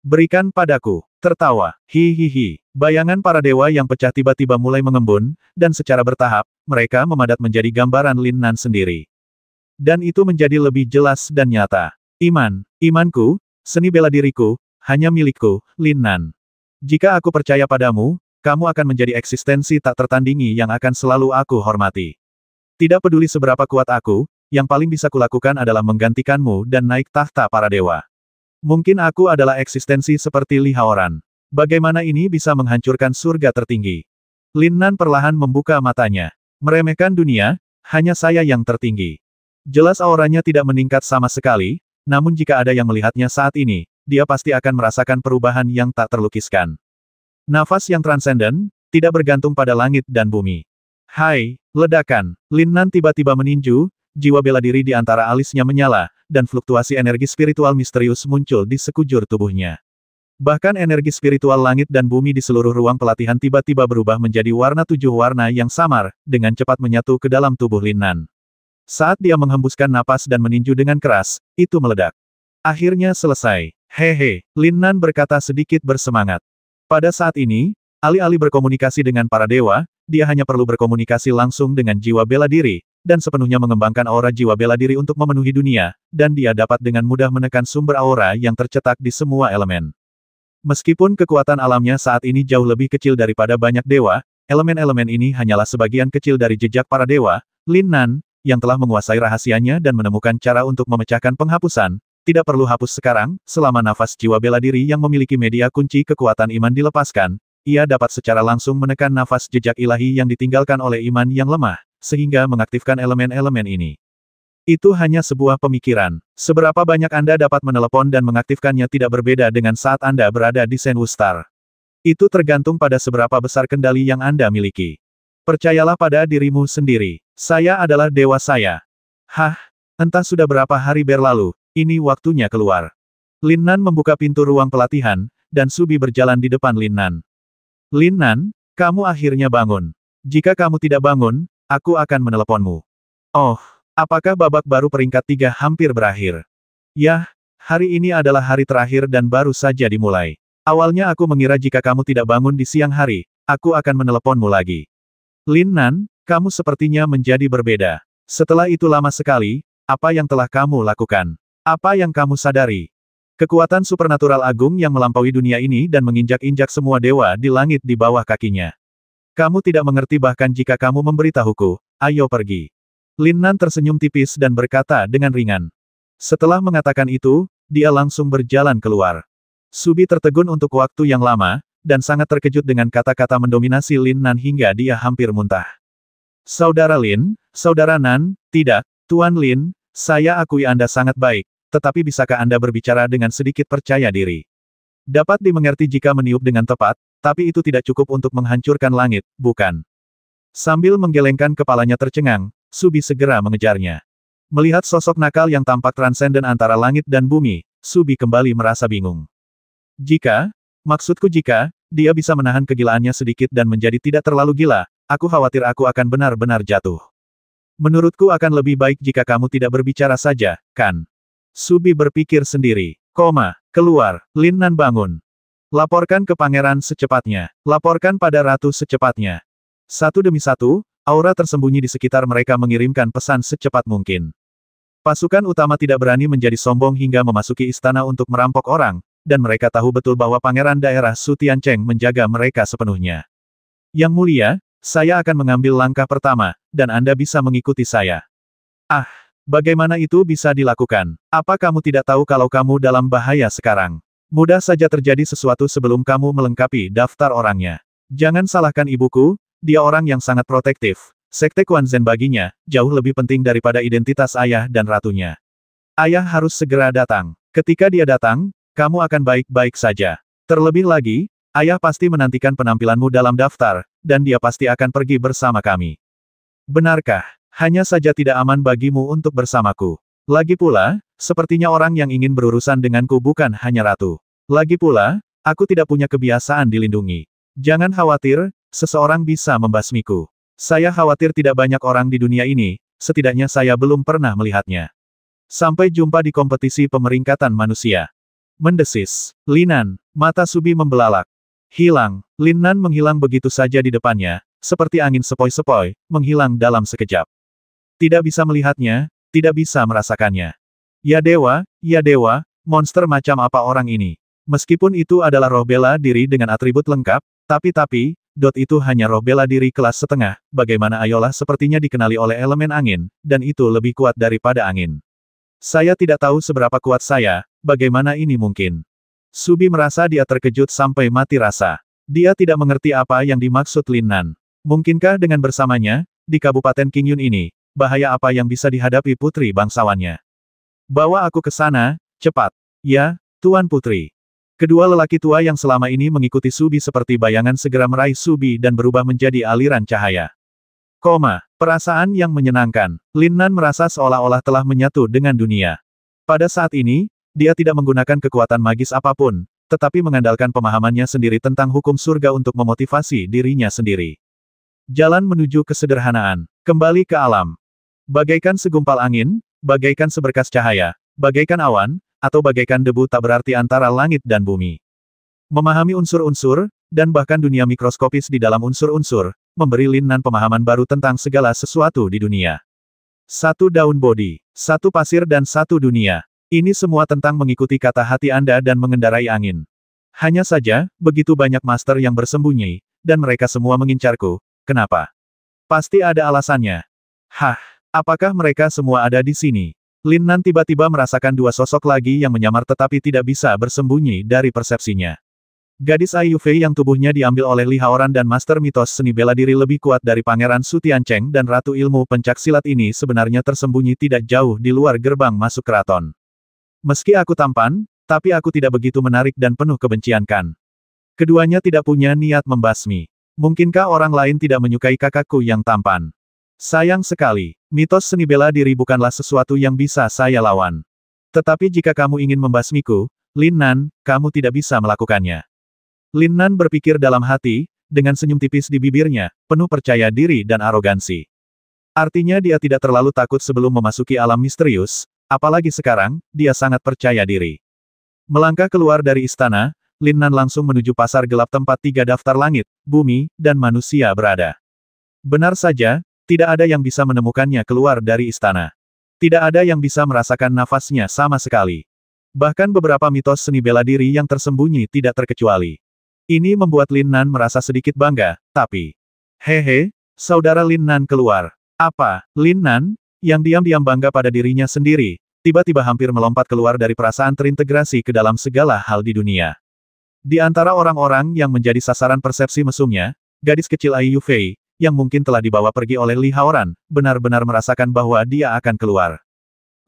Berikan padaku. Tertawa. Hihihi. Bayangan para dewa yang pecah tiba-tiba mulai mengembun, dan secara bertahap, mereka memadat menjadi gambaran Lin Nan sendiri. Dan itu menjadi lebih jelas dan nyata. Imanku, seni bela diriku, hanya milikku, Lin Nan. Jika aku percaya padamu, kamu akan menjadi eksistensi tak tertandingi yang akan selalu aku hormati. Tidak peduli seberapa kuat aku, yang paling bisa kulakukan adalah menggantikanmu dan naik tahta para dewa. Mungkin aku adalah eksistensi seperti Li Haoran. Bagaimana ini bisa menghancurkan surga tertinggi? Lin Nan perlahan membuka matanya. Meremehkan dunia, hanya saya yang tertinggi. Jelas auranya tidak meningkat sama sekali, namun jika ada yang melihatnya saat ini, dia pasti akan merasakan perubahan yang tak terlukiskan. Nafas yang transenden, tidak bergantung pada langit dan bumi. Hai, ledakan. Lin Nan tiba-tiba meninju, jiwa bela diri di antara alisnya menyala, dan fluktuasi energi spiritual misterius muncul di sekujur tubuhnya. Bahkan energi spiritual langit dan bumi di seluruh ruang pelatihan tiba-tiba berubah menjadi warna 7 warna yang samar, dengan cepat menyatu ke dalam tubuh Lin Nan. Saat dia menghembuskan napas dan meninju dengan keras, itu meledak. Akhirnya selesai. Hehe, Lin Nan berkata sedikit bersemangat. Pada saat ini, alih-alih berkomunikasi dengan para dewa, dia hanya perlu berkomunikasi langsung dengan jiwa bela diri, dan sepenuhnya mengembangkan aura jiwa bela diri untuk memenuhi dunia, dan dia dapat dengan mudah menekan sumber aura yang tercetak di semua elemen. Meskipun kekuatan alamnya saat ini jauh lebih kecil daripada banyak dewa, elemen-elemen ini hanyalah sebagian kecil dari jejak para dewa. Lin Nan, yang telah menguasai rahasianya dan menemukan cara untuk memecahkan penghapusan, tidak perlu hapus sekarang, selama nafas jiwa bela diri yang memiliki media kunci kekuatan iman dilepaskan, ia dapat secara langsung menekan nafas jejak ilahi yang ditinggalkan oleh iman yang lemah, sehingga mengaktifkan elemen-elemen ini. Itu hanya sebuah pemikiran. Seberapa banyak Anda dapat menelepon dan mengaktifkannya tidak berbeda dengan saat Anda berada di Shenwu Star. Itu tergantung pada seberapa besar kendali yang Anda miliki. Percayalah pada dirimu sendiri. Saya adalah dewa saya. Entah sudah berapa hari berlalu, ini waktunya keluar. Lin Nan membuka pintu ruang pelatihan, dan Subi berjalan di depan Lin Nan. Lin Nan, kamu akhirnya bangun. Jika kamu tidak bangun, aku akan meneleponmu. Oh, apakah babak baru peringkat 3 hampir berakhir? Yah, hari ini adalah hari terakhir dan baru saja dimulai. Awalnya aku mengira jika kamu tidak bangun di siang hari, aku akan meneleponmu lagi. Lin Nan, kamu sepertinya menjadi berbeda. Setelah itu lama sekali, apa yang telah kamu lakukan? Apa yang kamu sadari? Kekuatan supernatural agung yang melampaui dunia ini dan menginjak-injak semua dewa di langit di bawah kakinya. Kamu tidak mengerti bahkan jika kamu memberitahuku, ayo pergi. Lin Nan tersenyum tipis dan berkata dengan ringan. Setelah mengatakan itu, dia langsung berjalan keluar. Subi tertegun untuk waktu yang lama, dan sangat terkejut dengan kata-kata mendominasi Lin Nan hingga dia hampir muntah. Saudara Lin, Saudara Nan, tidak, Tuan Lin, saya akui Anda sangat baik. Tetapi bisakah Anda berbicara dengan sedikit percaya diri? Dapat dimengerti jika meniup dengan tepat, tapi itu tidak cukup untuk menghancurkan langit, bukan? Sambil menggelengkan kepalanya tercengang, Subi segera mengejarnya. Melihat sosok nakal yang tampak transenden antara langit dan bumi, Subi kembali merasa bingung. Maksudku jika, dia bisa menahan kegilaannya sedikit dan menjadi tidak terlalu gila, aku khawatir aku akan benar-benar jatuh. Menurutku akan lebih baik jika kamu tidak berbicara saja, kan? Subi berpikir sendiri. Keluar, Lin Nan bangun. Laporkan ke pangeran secepatnya. Laporkan pada ratu secepatnya. Satu demi satu, aura tersembunyi di sekitar mereka mengirimkan pesan secepat mungkin. Pasukan utama tidak berani menjadi sombong hingga memasuki istana untuk merampok orang, dan mereka tahu betul bahwa pangeran daerah Su Tiancheng menjaga mereka sepenuhnya. Yang mulia, saya akan mengambil langkah pertama, dan Anda bisa mengikuti saya. Bagaimana itu bisa dilakukan? Apa kamu tidak tahu kalau kamu dalam bahaya sekarang? Mudah saja terjadi sesuatu sebelum kamu melengkapi daftar orangnya. Jangan salahkan ibuku, dia orang yang sangat protektif. Sekte Quanzhen baginya, jauh lebih penting daripada identitas ayah dan ratunya. Ayah harus segera datang. Ketika dia datang, kamu akan baik-baik saja. Terlebih lagi, ayah pasti menantikan penampilanmu dalam daftar, dan dia pasti akan pergi bersama kami. Benarkah? Hanya saja tidak aman bagimu untuk bersamaku. Lagi pula, sepertinya orang yang ingin berurusan denganku bukan hanya ratu. Lagi pula, aku tidak punya kebiasaan dilindungi. Jangan khawatir, seseorang bisa membasmiku. Saya khawatir tidak banyak orang di dunia ini, setidaknya saya belum pernah melihatnya. Sampai jumpa di kompetisi pemeringkatan manusia. Mendesis. Lin Nan, mata Subi membelalak. Hilang. Lin Nan menghilang begitu saja di depannya, seperti angin sepoi-sepoi, menghilang dalam sekejap. Tidak bisa melihatnya, tidak bisa merasakannya. Ya dewa, monster macam apa orang ini? Meskipun itu adalah roh bela diri dengan atribut lengkap, tapi, Dot itu hanya roh bela diri kelas setengah, bagaimana Ayolah sepertinya dikenali oleh elemen angin, dan itu lebih kuat daripada angin. Saya tidak tahu seberapa kuat saya, bagaimana ini mungkin? Subi merasa dia terkejut sampai mati rasa. Dia tidak mengerti apa yang dimaksud Lin Nan. Mungkinkah dengan bersamanya, di Kabupaten Qingyun ini, bahaya apa yang bisa dihadapi putri bangsawannya? Bawa aku ke sana, cepat. Ya, Tuan Putri. Kedua lelaki tua yang selama ini mengikuti Subi seperti bayangan segera meraih Subi dan berubah menjadi aliran cahaya. Perasaan yang menyenangkan. Lin Nan merasa seolah-olah telah menyatu dengan dunia. Pada saat ini, dia tidak menggunakan kekuatan magis apapun, tetapi mengandalkan pemahamannya sendiri tentang hukum surga untuk memotivasi dirinya sendiri. Jalan menuju kesederhanaan. Kembali ke alam. Bagaikan segumpal angin, bagaikan seberkas cahaya, bagaikan awan, atau bagaikan debu tak berarti antara langit dan bumi. Memahami unsur-unsur, dan bahkan dunia mikroskopis di dalam unsur-unsur, memberi Lin Nan pemahaman baru tentang segala sesuatu di dunia. Satu daun bodi, satu pasir dan satu dunia. Ini semua tentang mengikuti kata hati Anda dan mengendarai angin. Hanya saja, begitu banyak master yang bersembunyi, dan mereka semua mengincarku. Kenapa? Pasti ada alasannya. Apakah mereka semua ada di sini? Lin Nan tiba-tiba merasakan dua sosok lagi yang menyamar tetapi tidak bisa bersembunyi dari persepsinya. Gadis Ai Fei yang tubuhnya diambil oleh Li Haoran dan Master Mitos Seni Bela Diri lebih kuat dari Pangeran Su Tiancheng dan Ratu Ilmu Pencaksilat ini sebenarnya tersembunyi tidak jauh di luar gerbang masuk keraton. Meski aku tampan, tapi aku tidak begitu menarik dan penuh kebencian kan. Keduanya tidak punya niat membasmi. Mungkinkah orang lain tidak menyukai kakakku yang tampan? Sayang sekali, mitos seni bela diri bukanlah sesuatu yang bisa saya lawan. Tetapi jika kamu ingin membasmiku, Lin Nan, kamu tidak bisa melakukannya. Lin Nan berpikir dalam hati, dengan senyum tipis di bibirnya, penuh percaya diri dan arogansi. Artinya dia tidak terlalu takut sebelum memasuki alam misterius, apalagi sekarang, dia sangat percaya diri. Melangkah keluar dari istana, Lin Nan langsung menuju pasar gelap tempat tiga daftar langit, bumi, dan manusia berada. Benar saja, tidak ada yang bisa menemukannya keluar dari istana. Tidak ada yang bisa merasakan nafasnya sama sekali. Bahkan beberapa mitos seni bela diri yang tersembunyi tidak terkecuali. Ini membuat Lin Nan merasa sedikit bangga, tapi... saudara Lin Nan keluar. Apa, Lin Nan, yang diam-diam bangga pada dirinya sendiri, tiba-tiba hampir melompat keluar dari perasaan terintegrasi ke dalam segala hal di dunia. Di antara orang-orang yang menjadi sasaran persepsi mesumnya, gadis kecil Ai Fei, yang mungkin telah dibawa pergi oleh Li Haoran, benar-benar merasakan bahwa dia akan keluar.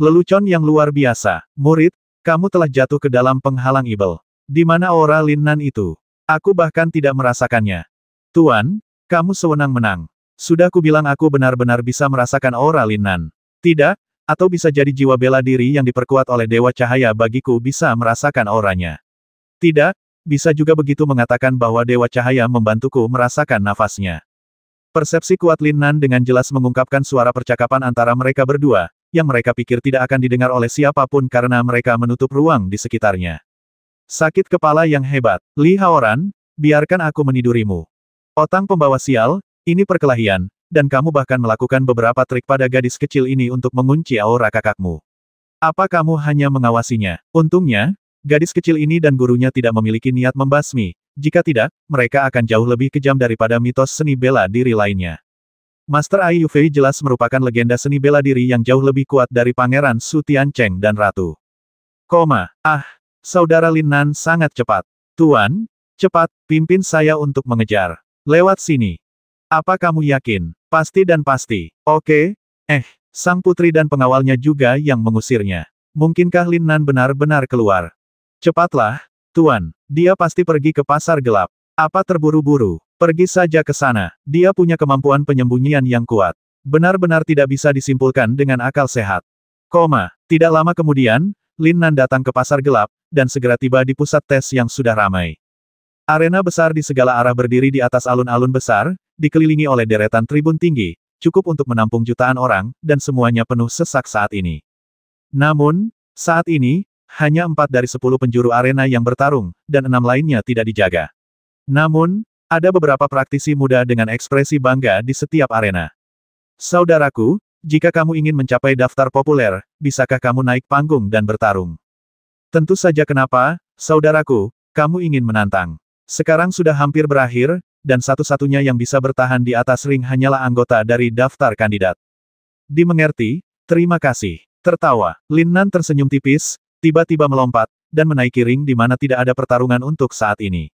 Lelucon yang luar biasa. Murid, kamu telah jatuh ke dalam penghalang ibel. Di mana aura Lin Nan itu? Aku bahkan tidak merasakannya. Tuan, kamu sewenang-menang. Sudah kubilang aku benar-benar bisa merasakan aura Lin Nan. Tidak, Atau bisa jadi jiwa bela diri yang diperkuat oleh Dewa Cahaya bagiku bisa merasakan auranya. Tidak, bisa juga begitu mengatakan bahwa Dewa Cahaya membantuku merasakan nafasnya. Persepsi kuat Lin Nan dengan jelas mengungkapkan suara percakapan antara mereka berdua, yang mereka pikir tidak akan didengar oleh siapapun karena mereka menutup ruang di sekitarnya. Sakit kepala yang hebat, Li Haoran, biarkan aku menidurimu. Otang pembawa sial, ini perkelahian, dan kamu bahkan melakukan beberapa trik pada gadis kecil ini untuk mengunci aura kakakmu. Apa kamu hanya mengawasinya? Untungnya, gadis kecil ini dan gurunya tidak memiliki niat membasmi, jika tidak, mereka akan jauh lebih kejam daripada mitos seni bela diri lainnya. Master Ai Yufei jelas merupakan legenda seni bela diri yang jauh lebih kuat dari Pangeran Su Tiancheng dan Ratu. Saudara Lin Nan sangat cepat. Tuan, cepat, pimpin saya untuk mengejar. Lewat sini. Apa kamu yakin? Pasti dan pasti. Oke. Sang putri dan pengawalnya juga yang mengusirnya. Mungkinkah Lin Nan benar-benar keluar? Cepatlah, Tuan. Dia pasti pergi ke pasar gelap. Apa terburu-buru? Pergi saja ke sana. Dia punya kemampuan penyembunyian yang kuat. Benar-benar tidak bisa disimpulkan dengan akal sehat. Tidak lama kemudian, Lin Nan datang ke pasar gelap, dan segera tiba di pusat tes yang sudah ramai. Arena besar di segala arah berdiri di atas alun-alun besar, dikelilingi oleh deretan tribun tinggi, cukup untuk menampung jutaan orang, dan semuanya penuh sesak saat ini. Namun, saat ini, hanya 4 dari 10 penjuru arena yang bertarung, dan 6 lainnya tidak dijaga. Namun, ada beberapa praktisi muda dengan ekspresi bangga di setiap arena. Saudaraku, jika kamu ingin mencapai daftar populer, bisakah kamu naik panggung dan bertarung? Tentu saja kenapa, saudaraku, kamu ingin menantang. Sekarang sudah hampir berakhir, dan satu-satunya yang bisa bertahan di atas ring hanyalah anggota dari daftar kandidat. Dimengerti, terima kasih. Tertawa, Lin Nan tersenyum tipis, tiba-tiba melompat, dan menaiki ring di mana tidak ada pertarungan untuk saat ini.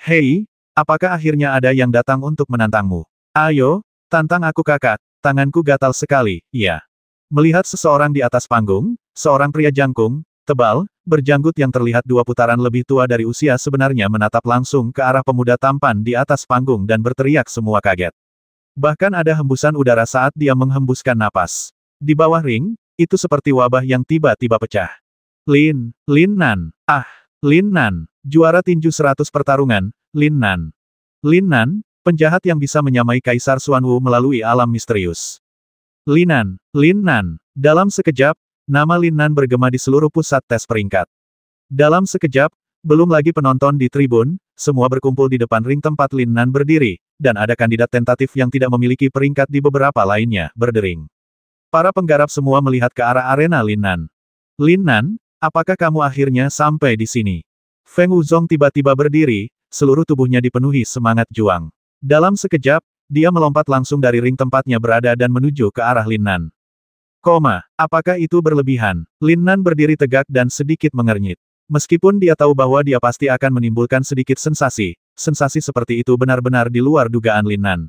Hei, apakah akhirnya ada yang datang untuk menantangmu? Ayo, tantang aku kakak, tanganku gatal sekali, iya. Melihat seseorang di atas panggung, seorang pria jangkung, tebal, berjanggut yang terlihat 2 putaran lebih tua dari usia sebenarnya menatap langsung ke arah pemuda tampan di atas panggung dan berteriak semua kaget. Bahkan ada hembusan udara saat dia menghembuskan napas. Di bawah ring, itu seperti wabah yang tiba-tiba pecah. Lin Nan. Lin Nan. Juara tinju 100 pertarungan, Lin Nan. Lin Nan, penjahat yang bisa menyamai Kaisar Xuanwu melalui alam misterius. Lin Nan. Dalam sekejap, nama Lin Nan bergema di seluruh pusat tes peringkat. Dalam sekejap, belum lagi penonton di tribun, semua berkumpul di depan ring tempat Lin Nan berdiri, dan ada kandidat tentatif yang tidak memiliki peringkat di beberapa lainnya, berdering. Para penggarap semua melihat ke arah arena Lin Nan. Lin Nan, apakah kamu akhirnya sampai di sini? Feng Wuzong tiba-tiba berdiri, seluruh tubuhnya dipenuhi semangat juang. Dalam sekejap, dia melompat langsung dari ring tempatnya berada dan menuju ke arah Lin Nan. Apakah itu berlebihan? Lin Nan berdiri tegak dan sedikit mengernyit. Meskipun dia tahu bahwa dia pasti akan menimbulkan sedikit sensasi, sensasi seperti itu benar-benar di luar dugaan Lin Nan.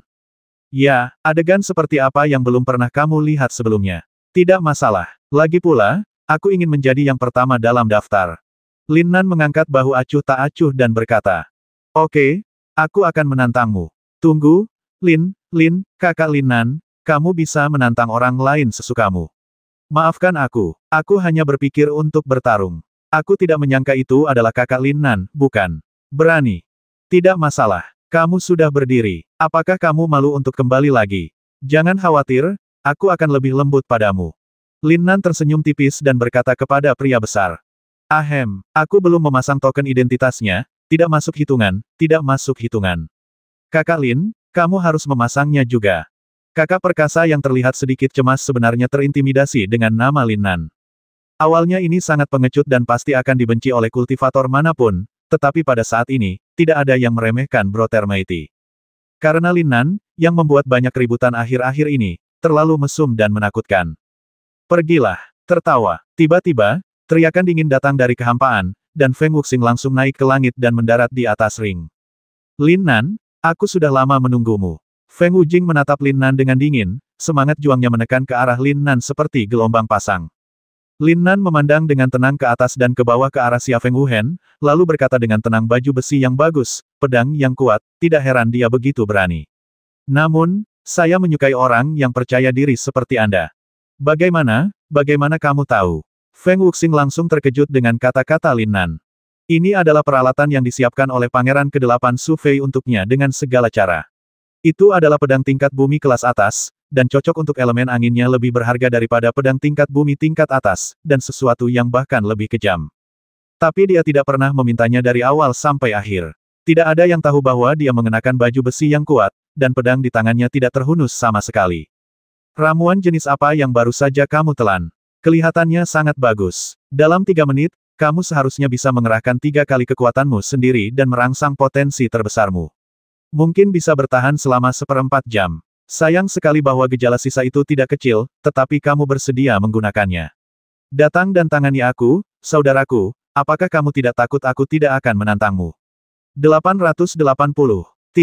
Ya, adegan seperti apa yang belum pernah kamu lihat sebelumnya? Tidak masalah. Lagi pula, aku ingin menjadi yang pertama dalam daftar. Lin Nan mengangkat bahu acuh tak acuh dan berkata, "Oke, aku akan menantangmu. Tunggu, kakak Lin Nan, kamu bisa menantang orang lain sesukamu. Maafkan aku hanya berpikir untuk bertarung. Aku tidak menyangka itu adalah kakak Lin Nan, bukan? Berani. Tidak masalah, kamu sudah berdiri. Apakah kamu malu untuk kembali lagi? Jangan khawatir, aku akan lebih lembut padamu." Lin Nan tersenyum tipis dan berkata kepada pria besar. Aku belum memasang token identitasnya, tidak masuk hitungan. Kakak Lin, kamu harus memasangnya juga. Kakak perkasa yang terlihat sedikit cemas sebenarnya terintimidasi dengan nama Lin Nan. Awalnya ini sangat pengecut dan pasti akan dibenci oleh kultivator manapun, tetapi pada saat ini, tidak ada yang meremehkan Brother Mighty. Karena Lin Nan, yang membuat banyak keributan akhir-akhir ini, terlalu mesum dan menakutkan. Pergilah, tertawa. Tiba-tiba, teriakan dingin datang dari kehampaan, dan Feng Wuxing langsung naik ke langit dan mendarat di atas ring. Lin Nan, aku sudah lama menunggumu. Feng Wujing menatap Lin Nan dengan dingin, semangat juangnya menekan ke arah Lin Nan seperti gelombang pasang. Lin Nan memandang dengan tenang ke atas dan ke bawah ke arah Xia Feng Wuhen, lalu berkata dengan tenang, baju besi yang bagus, pedang yang kuat, tidak heran dia begitu berani. Namun, saya menyukai orang yang percaya diri seperti Anda. Bagaimana, bagaimana kamu tahu? Feng Wuxing langsung terkejut dengan kata-kata Lin Nan. Ini adalah peralatan yang disiapkan oleh Pangeran ke-8 Su Fei untuknya dengan segala cara. Itu adalah pedang tingkat bumi kelas atas, dan cocok untuk elemen anginnya lebih berharga daripada pedang tingkat bumi tingkat atas, dan sesuatu yang bahkan lebih kejam. Tapi dia tidak pernah memintanya dari awal sampai akhir. Tidak ada yang tahu bahwa dia mengenakan baju besi yang kuat, dan pedang di tangannya tidak terhunus sama sekali. Ramuan jenis apa yang baru saja kamu telan? Kelihatannya sangat bagus. Dalam 3 menit, kamu seharusnya bisa mengerahkan 3 kali kekuatanmu sendiri dan merangsang potensi terbesarmu. Mungkin bisa bertahan selama 1/4 jam. Sayang sekali bahwa gejala sisa itu tidak kecil, tetapi kamu bersedia menggunakannya. Datang dan tangani aku, saudaraku, apakah kamu tidak takut aku tidak akan menantangmu? 880.